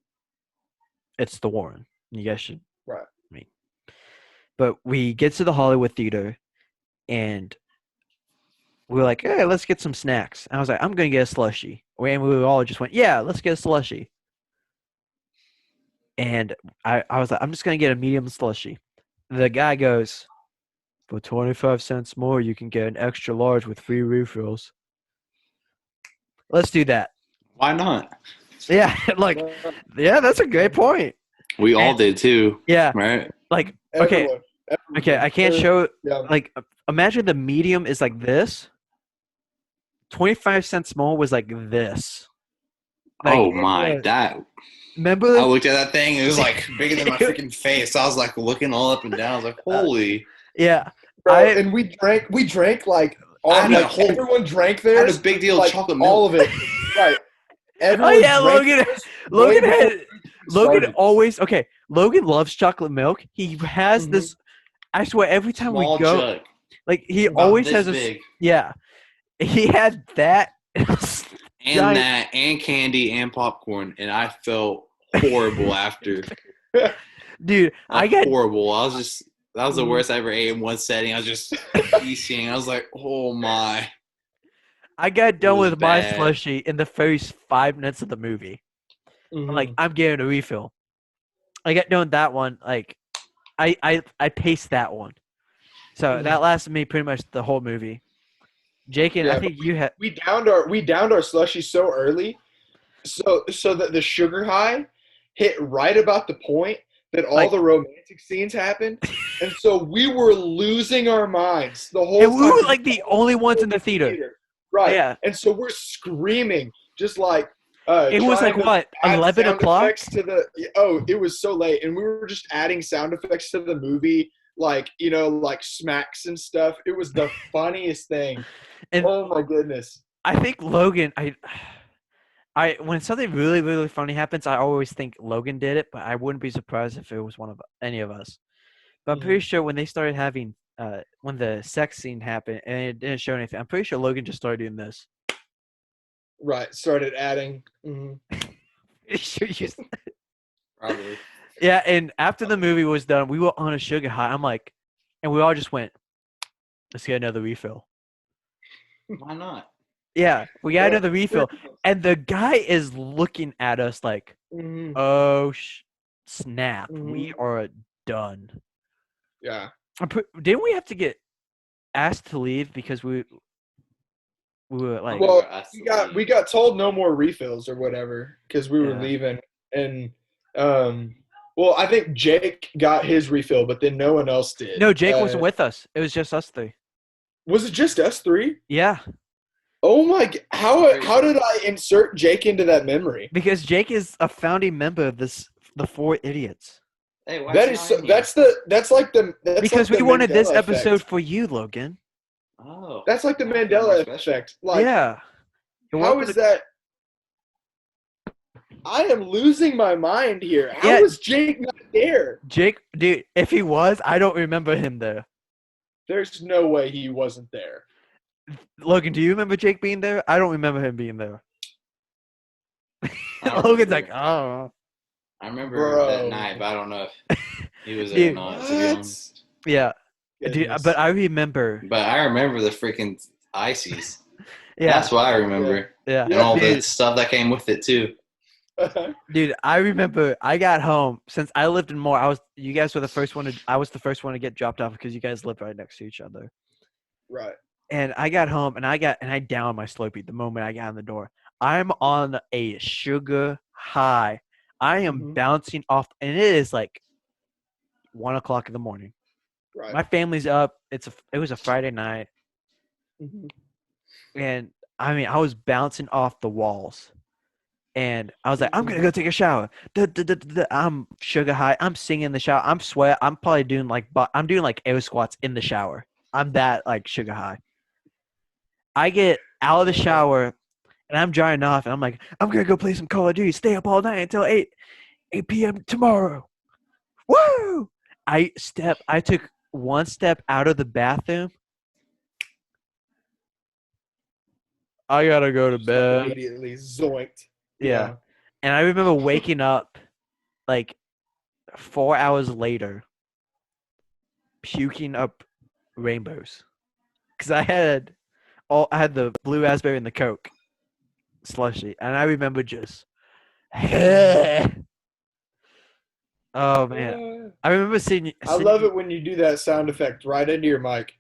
A: it's the Warren. You guys should
B: Right.
A: meet. But we get to the Hollywood Theater, and we were like, hey, let's get some snacks. And I was like, I'm going to get a slushie. And we all just went, yeah, let's get a slushie. And I was like, I'm just going to get a medium slushie. The guy goes, for 25 cents more, you can get an extra large with free refills. Let's do that.
C: why not?
A: Yeah, like, yeah, that's a great point.
C: We all
A: And-
C: did too,
A: Yeah,
C: right?
A: like, okay,
B: Everyone.
A: I can't show,
B: Yeah.
A: like, imagine the medium is like this. 25 cents more was like this. Like,
C: Oh my, that
A: remember?
C: I looked at that thing. It was like bigger than my freaking face. I was like looking all up and down. I was like, holy!
A: Yeah,
B: Bro,
A: I-
B: and we drank like all
C: I had a
B: like
C: whole-
B: everyone drank
C: I had
B: theirs.
C: a big deal
B: like,
C: of chocolate milk.
B: all of it. Right.
A: Oh
B: Everyone
A: yeah,
B: drank
A: Logan.
B: theirs
A: Logan
B: way before
A: had
B: we
A: Logan
B: started.
A: always okay. Logan loves chocolate milk. He has
B: Mhm.
A: this. I swear, every time
C: Small
A: we go,
C: jug,
A: like he
C: about
A: always
C: this
A: has
C: big,
A: yeah. He had that.
C: and
A: giant-
C: that, and candy, and popcorn, and I felt horrible after.
A: Dude, I got
C: horrible. That was the
B: Mhm.
C: worst I ever ate in one setting. I was just feasting. I was like, oh my.
A: done
C: was
A: with my
C: bad.
A: slushie in the first 5 minutes of the movie. I'm like, I'm getting a refill. I got done with that one. Like, I paced that one. So that lasted me pretty much the whole movie. Jake, and I
B: Yeah,
A: think you had.
B: we downed our slushy so early, so that the sugar high hit right about the point that all
A: Like-
B: the romantic scenes happened, and so we were losing our minds the whole
A: And
B: time.
A: we were like the only ones in the theater.
B: Right?
A: Yeah.
B: And so we're screaming, just like
A: It was like
B: trying to
A: what,
B: add
A: 11
B: sound
A: o'clock?
B: effects to the. It was so late, and we were just adding sound effects to the movie. like like smacks and stuff. It was the funniest thing.
A: And
B: Oh my goodness.
A: I think Logan, I when something really, really funny happens, I always think Logan did it, but I wouldn't be surprised if it was one of any of us. But I'm pretty sure when they started having, when the sex scene happened and it didn't show anything, I'm pretty sure Logan just started doing this.
B: Right. Started adding. Mm-hmm.
A: Pretty sure you.
C: Probably.
A: Yeah, and after the movie was done, we were on a sugar high. I'm like, and we all just went, let's get another refill.
C: Why not?
A: Yeah, we got another refill, and the guy is looking at us like, oh snap, we are done.
B: Yeah.
A: Didn't we have to get asked to leave because we were like,
B: well, we got told no more refills or whatever because we were leaving, and well, I think Jake got his refill, but then no one else did.
A: No, Jake wasn't with us. It was just us three.
B: Was it just us three?
A: Yeah.
B: Oh my! How did I insert Jake into that memory?
A: Because Jake is a founding member of the Four Idiots.
C: Hey,
B: that's
A: because we wanted this episode for you, Logan.
C: Oh,
B: that's like the Mandela effect. Like,
A: yeah.
B: How is that? I am losing my mind here. How is Jake not there?
A: Jake, dude, if he was, I don't remember him there.
B: There's no way he wasn't there.
A: Logan, do you remember Jake being there? I don't remember him being there. Logan's like, oh.
C: I remember that night, but I don't know if he was there or not, to be honest.
A: Yeah. Dude, but I remember.
C: But I remember the freaking ices.
A: Yeah.
C: That's what I remember.
A: Yeah.
C: And all the stuff that came with it, too.
A: Dude, I remember I got home since I lived in Moore. I was the first one to get dropped off because you guys lived right next to each other.
B: Right.
A: And I got home and I downed my Slurpee the moment I got in the door. I'm on a sugar high. I am bouncing off, and it is like 1 o'clock in the morning.
B: Right.
A: My family's up. It was a Friday night, and I mean I was bouncing off the walls. And I was like, I'm going to go take a shower. I'm sugar high. I'm singing in the shower. I'm sweat. I'm probably doing I'm doing like air squats in the shower. I'm that like sugar high. I get out of the shower and I'm drying off and I'm like, I'm going to go play some Call of Duty. Stay up all night until 8 p.m. tomorrow. Woo! I took one step out of the bathroom. I got to go to bed.
B: Immediately zoinked.
A: Yeah. And I remember waking up like 4 hours later, puking up rainbows. Because I had the blue raspberry and the Coke slushy. And I remember just, oh man. I remember seeing
B: I love it when you do that sound effect right into your mic.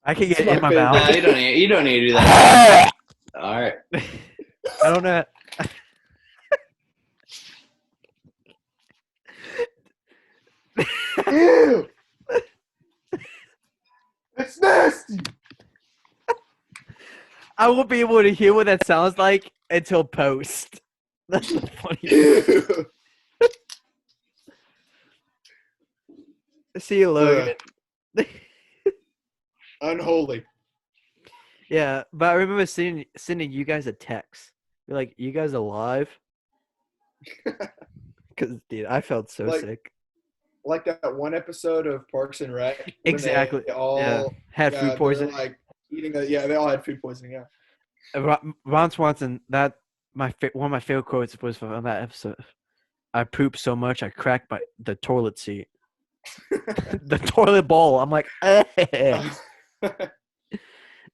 A: I can get it in my mouth.
C: No, you don't need to do that. All right.
A: I don't know.
B: Ew! It's nasty!
A: I won't be able to hear what that sounds like until post. That's the funny thing. See you, Logan.
B: Unholy.
A: Yeah, but I remember sending you guys a text. You're like, you guys alive? Because, dude, I felt so sick.
B: Like that one episode of Parks and Rec.
A: Exactly.
B: They all
A: had food poisoning.
B: Like they all had food poisoning. Yeah.
A: Ron Swanson. One of my favorite quotes was from that episode. I pooped so much I cracked the toilet seat, the toilet bowl. I'm like,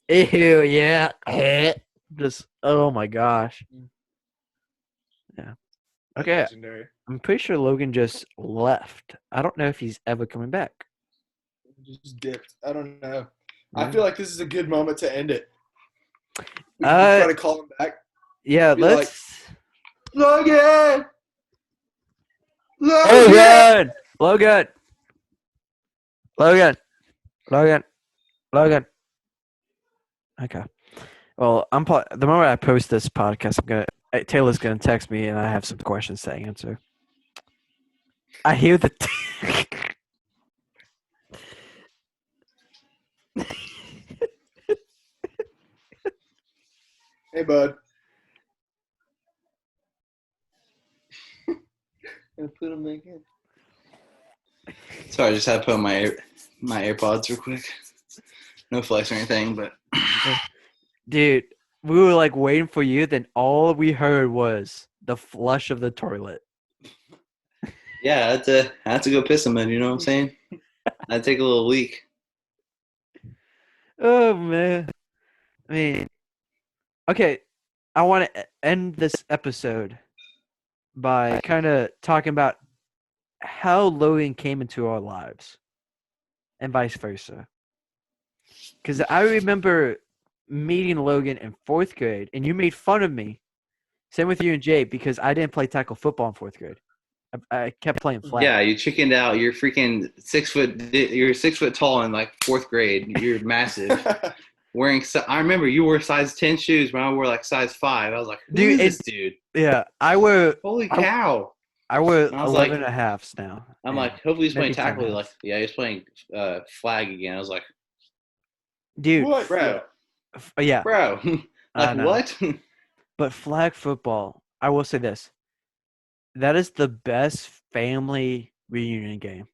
A: ew, yeah. Just, oh my gosh. Yeah. Okay.
B: Legendary.
A: I'm pretty sure Logan just left. I don't know if he's ever coming back.
B: Just dipped. I don't know. I feel like this is a good moment to end it. We can try to call him back.
A: Yeah, let's.
B: Logan!
A: Logan! Logan! Logan! Logan! Logan! Okay. Well, the moment I post this podcast, Taylor's gonna text me, and I have some questions to answer. I hear the.
B: Hey, bud.
C: Gonna put them back in. Sorry, I just had to put on my AirPods real quick. No flex or anything, but
A: Dude, we were like waiting for you. Then all we heard was the flush of the toilet.
C: yeah, I had to go piss them in. You know what I'm saying? I had to take a little leak.
A: Oh man. I mean, okay. I want to end this episode by kind of talking about how Logan came into our lives and vice versa. Because I remember meeting Logan in fourth grade, and you made fun of me. Same with you and Jay, because I didn't play tackle football in fourth grade. I kept playing flag.
C: Yeah, you chickened out. You're freaking 6 foot. You're 6 foot tall in like fourth grade. You're massive. Wearing, I remember you wore size 10 shoes when I wore like size 5. I was like, who is this dude?
A: Yeah, I wear.
C: Holy cow!
A: I wear
C: And I was
A: 11
C: like,
A: and a halves now.
C: I'm like, hopefully he's playing
A: maybe 10
C: tackle.
A: halves.
C: Like, yeah, he's playing flag again. I was like,
A: Dude,
B: What?
C: bro,
A: yeah,
C: bro,
A: I
C: like
A: know.
C: what?
A: But flag football, I will say this: that is the best family reunion game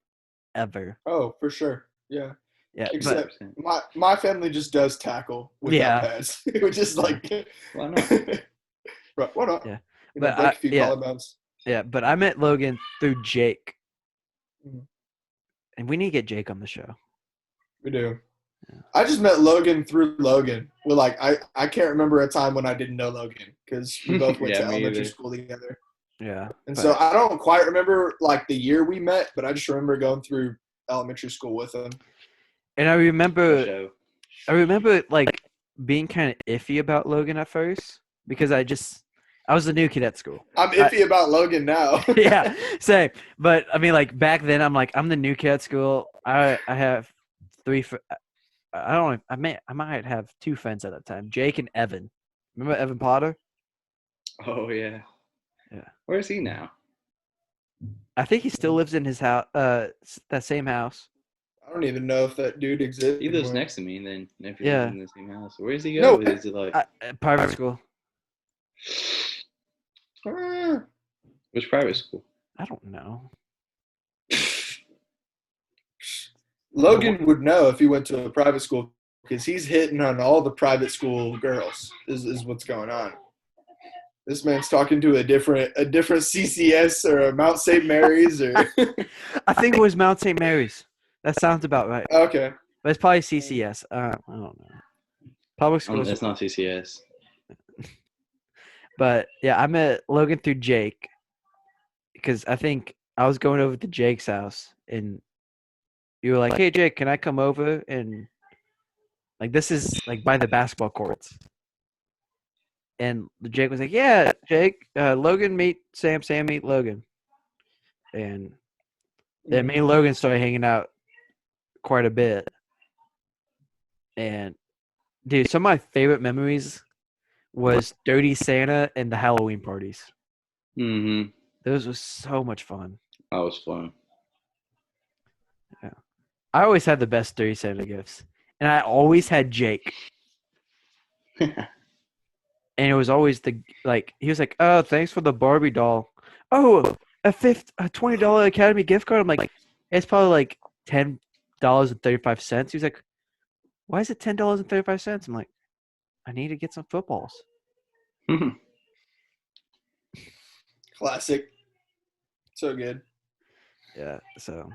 A: ever.
B: Oh, for sure. Yeah.
A: Yeah,
B: Except
C: 100%.
B: my family just does tackle without
A: Yeah.
B: pads, which is like,
C: Why not?
B: right? Why not?
A: Yeah.
B: You know,
A: But
B: break a few collarbones.
A: yeah, but I met Logan through Jake,
B: Mhm.
A: and we need to get Jake on the show.
B: We do.
A: Yeah.
B: I just met Logan through Logan. Well, like I can't remember a time when I didn't know Logan because we both went
C: Yeah,
B: to
C: me
B: elementary
C: either.
B: school together.
A: Yeah,
B: And
A: but-
B: so I don't quite remember like the year we met, but I just remember going through elementary school with him.
A: and I
C: For
A: remember
C: sure.
A: like being kind of iffy about Logan at first because I was the new kid at school.
B: I'm iffy about Logan now.
A: Yeah, same. But I mean, like back then, I'm like, I'm the new kid at school. I have three. I don't. I might have two friends at that time, Jake and Evan. Remember Evan Potter?
C: Oh yeah.
A: Yeah.
C: Where is he now?
A: I think he still lives in his house. That same house.
B: I don't even know if that dude exists.
C: He lives
B: anymore.
C: next to me. Then if he
A: Yeah.
C: lives in the same house, where does he
B: No.
C: go? Is it like
A: Private school.
B: Ah.
C: which private school?
A: I don't know.
B: Logan would know if he went to a private school because he's hitting on all the private school girls. Is what's going on. This man's talking to a different CCS or a Mount St. Mary's or
A: I think it was Mount St. Mary's. That sounds about right.
B: okay.
A: But it's probably CCS. I don't know. Public schools.
C: It's not CCS.
A: But yeah, I met Logan through Jake because I think I was going over to Jake's house and you were like, "Hey Jake, can I come over?" And like this is like by the basketball courts. And Jake was like, "Yeah, Jake, Logan meet Sam, Sam meet Logan." And then me and Logan started hanging out quite a bit. And dude, some of my favorite memories was Dirty Santa and the Halloween parties.
C: Mm-hmm.
A: Those was so much fun.
C: That was fun.
A: Yeah. I always had the best Dirty Santa gifts. And I always had Jake. And it was always he was like, "Oh, thanks for the Barbie doll. Oh, a $20 Academy gift card." I'm like, it's probably like $10.35. He was like, "Why is it $10.35?" I'm like, I need to get some footballs.
B: Classic. So good.
A: Yeah. So,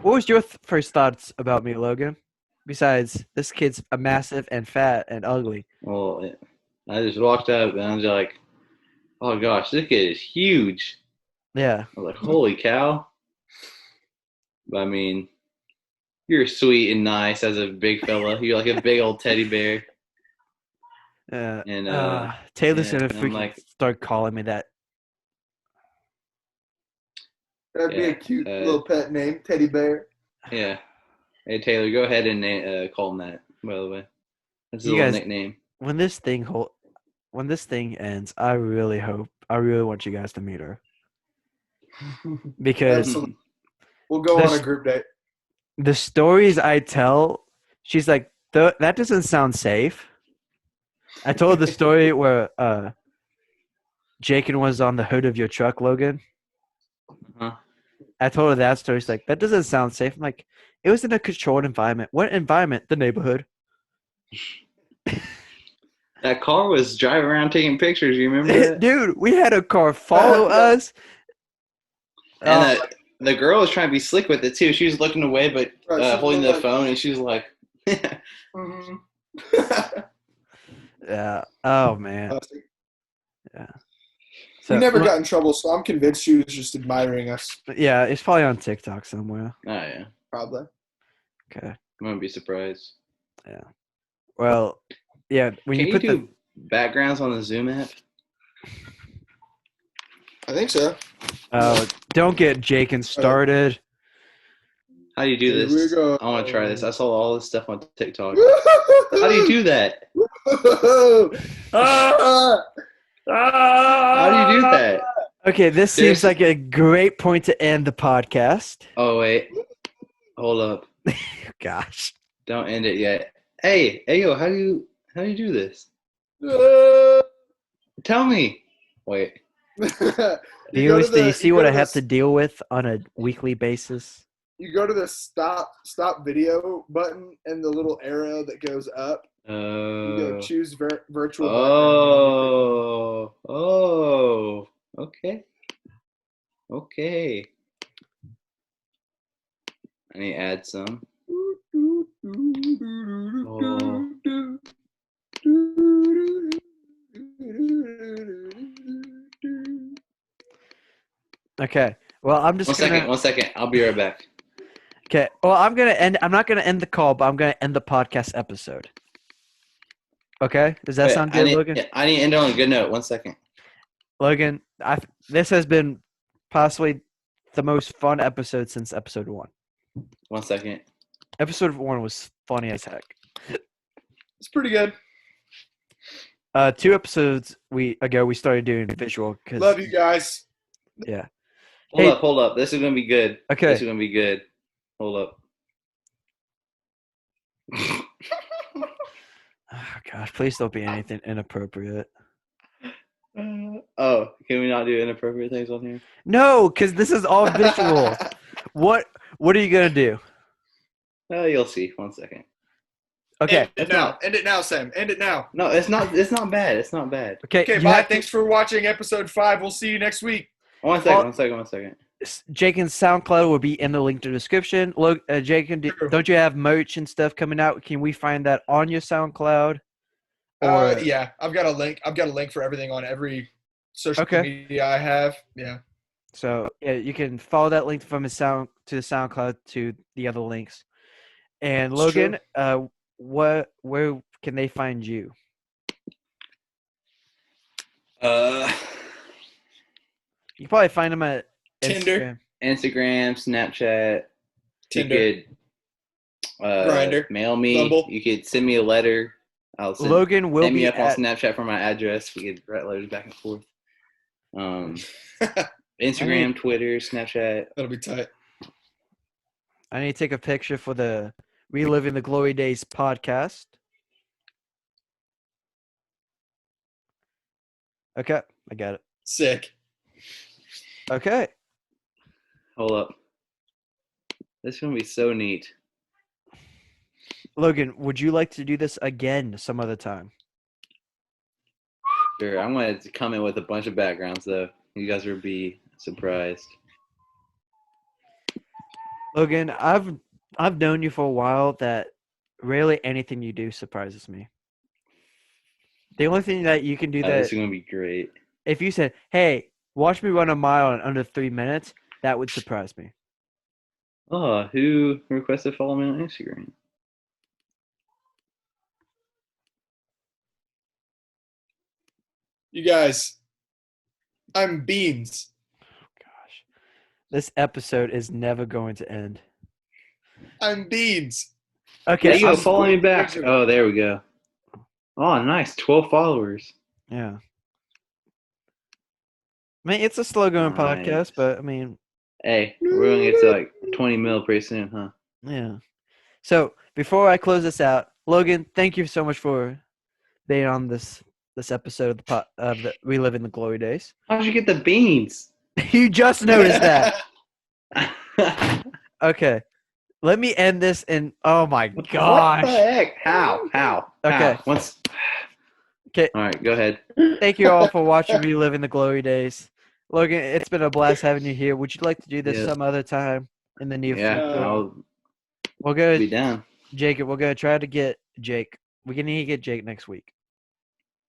A: what was your first thoughts about me, Logan? Besides, this kid's a massive and fat and ugly.
C: Well, I just walked up and I was like, "Oh gosh, this kid is huge."
A: Yeah.
C: I was like, "Holy cow!" But I mean, you're sweet and nice as a big fella. You're like a big old teddy bear. And
A: Taylor's
C: yeah,
A: gonna
C: and I'm
A: freaking
C: like,
A: start calling me that.
B: That'd be
C: Yeah,
B: a cute little pet name, teddy bear.
C: yeah. Hey Taylor, go ahead and call him that. By the way, that's his
A: You
C: little
A: guys-
C: nickname.
A: When this thing ends, I really want you guys to meet her because
B: Absolutely. We'll go on a group date.
A: the stories I tell, she's like, that doesn't sound safe. I told the story where Jakin was on the hood of your truck, Logan.
C: Uh-huh.
A: I told her that story. She's like, that doesn't sound safe. I'm like, it was in a controlled environment. What environment? The neighborhood.
C: That car was driving around taking pictures. You remember that?
A: Dude, we had a car follow us.
C: And the girl was trying to be slick with it too. She was looking away, but holding the phone, and she was like,
B: Mhm.
A: Yeah. Oh man. Yeah.
B: We never got in trouble, so I'm convinced she was just admiring us.
A: Yeah, it's probably on TikTok somewhere.
C: "Oh yeah,
B: Probably.
A: Okay.
C: I wouldn't be surprised."
A: Yeah. Well, yeah. When
C: Can
A: you
C: you
A: put
C: do backgrounds on the Zoom app?
B: I think so.
A: don't get Jakin started.
C: How do you do
B: Here
C: this?
B: we go.
C: I want to try this. I saw all this stuff on TikTok. How do you do that? How do you do that?
A: Okay, this seems like a great point to end the podcast.
C: Oh wait, hold up!
A: Gosh.
C: Don't end it yet. Hey, yo, how do you do this? Tell me. Wait.
A: Do you see what I have to deal with on a weekly basis?
B: You go to the stop video button and the little arrow that goes up. You go choose virtual background.
C: Okay. Okay. I need to add some. Oh.
A: Okay. Well, I'm just
C: One second. I'll be right back.
A: Okay. Well, I'm not gonna end the call, but I'm gonna end the podcast episode. Okay? Does that sound good, Logan?
C: I need to end on a good note. 1 second.
A: Logan, this has been possibly the most fun episode since episode 1.
C: 1 second.
A: Episode 1 was funny as heck.
B: It's pretty good.
A: 2 episodes ago, we started doing visual.
B: Love you guys.
A: Yeah.
C: Hold up. This is going to be good.
A: Okay.
C: This is going to be good. Hold up.
A: Oh, gosh, please don't be anything inappropriate.
C: Can we not do inappropriate things on here?
A: No, because this is all visual. What are you going to do?
C: You'll see. 1 second.
A: Okay.
B: End it now, Sam. End it now.
C: No, it's not bad. It's not bad.
B: Okay, bye. Thanks for watching episode 5. We'll see you next week.
C: 1 second.
A: Jakin's SoundCloud will be in the link to the description. Look, Jakin, don't you have merch and stuff coming out? Can we find that on your SoundCloud?
B: Yeah, I've got a link. I've got a link for everything on every social media I have. Yeah.
A: So yeah, you can follow that link from his to the SoundCloud to the other links. And
B: It's
A: Logan, where can they find you?
C: Uh,
A: You probably find them at
B: Tinder,
C: Instagram, Snapchat,
B: Tinder.
C: You could
B: Grindr,
C: mail me.
B: Bumble.
C: You could send me a letter.
A: Logan will
C: hit me
A: be
C: up on Snapchat for my address. We could write letters back and forth. Instagram, Twitter, Snapchat.
B: That'll be tight.
A: I need to take a picture for the Reliving the Glory Days podcast. Okay, I got it.
B: Sick.
A: Okay.
C: Hold up. This is going to be so neat.
A: Logan, would you like to do this again some other time?
C: Sure. I'm going to come in with a bunch of backgrounds, though. You guys will be surprised.
A: Logan, I've known you for a while that rarely anything you do surprises me. The only thing that you can do
C: This is going to be great.
A: If you said, hey, watch me run a mile in under 3 minutes, that would surprise me.
C: Oh, who requested follow me on Instagram?
B: You guys, I'm Beans.
A: Oh, gosh. This episode is never going to end.
B: I'm Beans.
A: Okay.
C: Hey, follow me back. Oh, there we go. Oh, nice. 12 followers.
A: Yeah. I mean, it's a slow-going podcast, but, I mean...
C: Hey, we're going to get to, like, 20 mil pretty soon, huh?
A: Yeah. So, before I close this out, Logan, thank you so much for being on this episode of the Reliving the Glory Days.
C: How'd you get the beans?
A: You just noticed that. Okay. Let me end this in oh my
C: What
A: gosh.
C: the heck? How?
A: Okay.
C: Once.
A: Okay.
C: All right, go ahead.
A: Thank you all for watching Reliving the Glory Days. Logan, it's been a blast having you here. Would you like to do this
C: Yeah.
A: some other time in the near
C: Yeah,
A: future?
C: I'll
A: We're gonna
C: be down.
A: Jacob, we're gonna try to get Jake. We're gonna need to get Jake next week.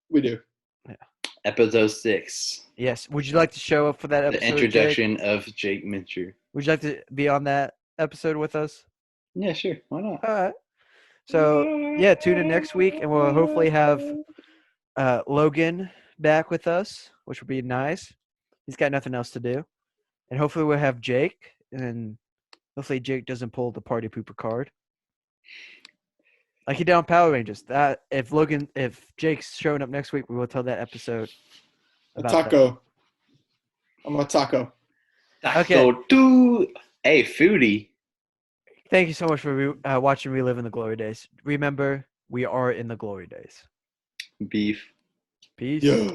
B: We do.
C: Episode 6.
A: Yes. Would you like to show up for that
C: The
A: episode? Jake?
C: introduction of Jake Mincher.
A: Would you like to be on that episode with us?
C: Yeah, sure. Why not?
A: All right. So yeah, tune in next week, and we'll hopefully have Logan back with us, which would be nice. He's got nothing else to do, and hopefully we'll have Jake, and hopefully Jake doesn't pull the party pooper card like he did on Power Rangers. That if Jake's showing up next week, we will tell that episode
B: A
A: about
B: taco. I'm a taco.
A: Okay.
C: So, dude, hey, foodie.
A: that. Thank you so much for watching Relive in the Glory Days. Remember, we are in the glory days.
C: Beef.
A: Peace.
B: Yeah.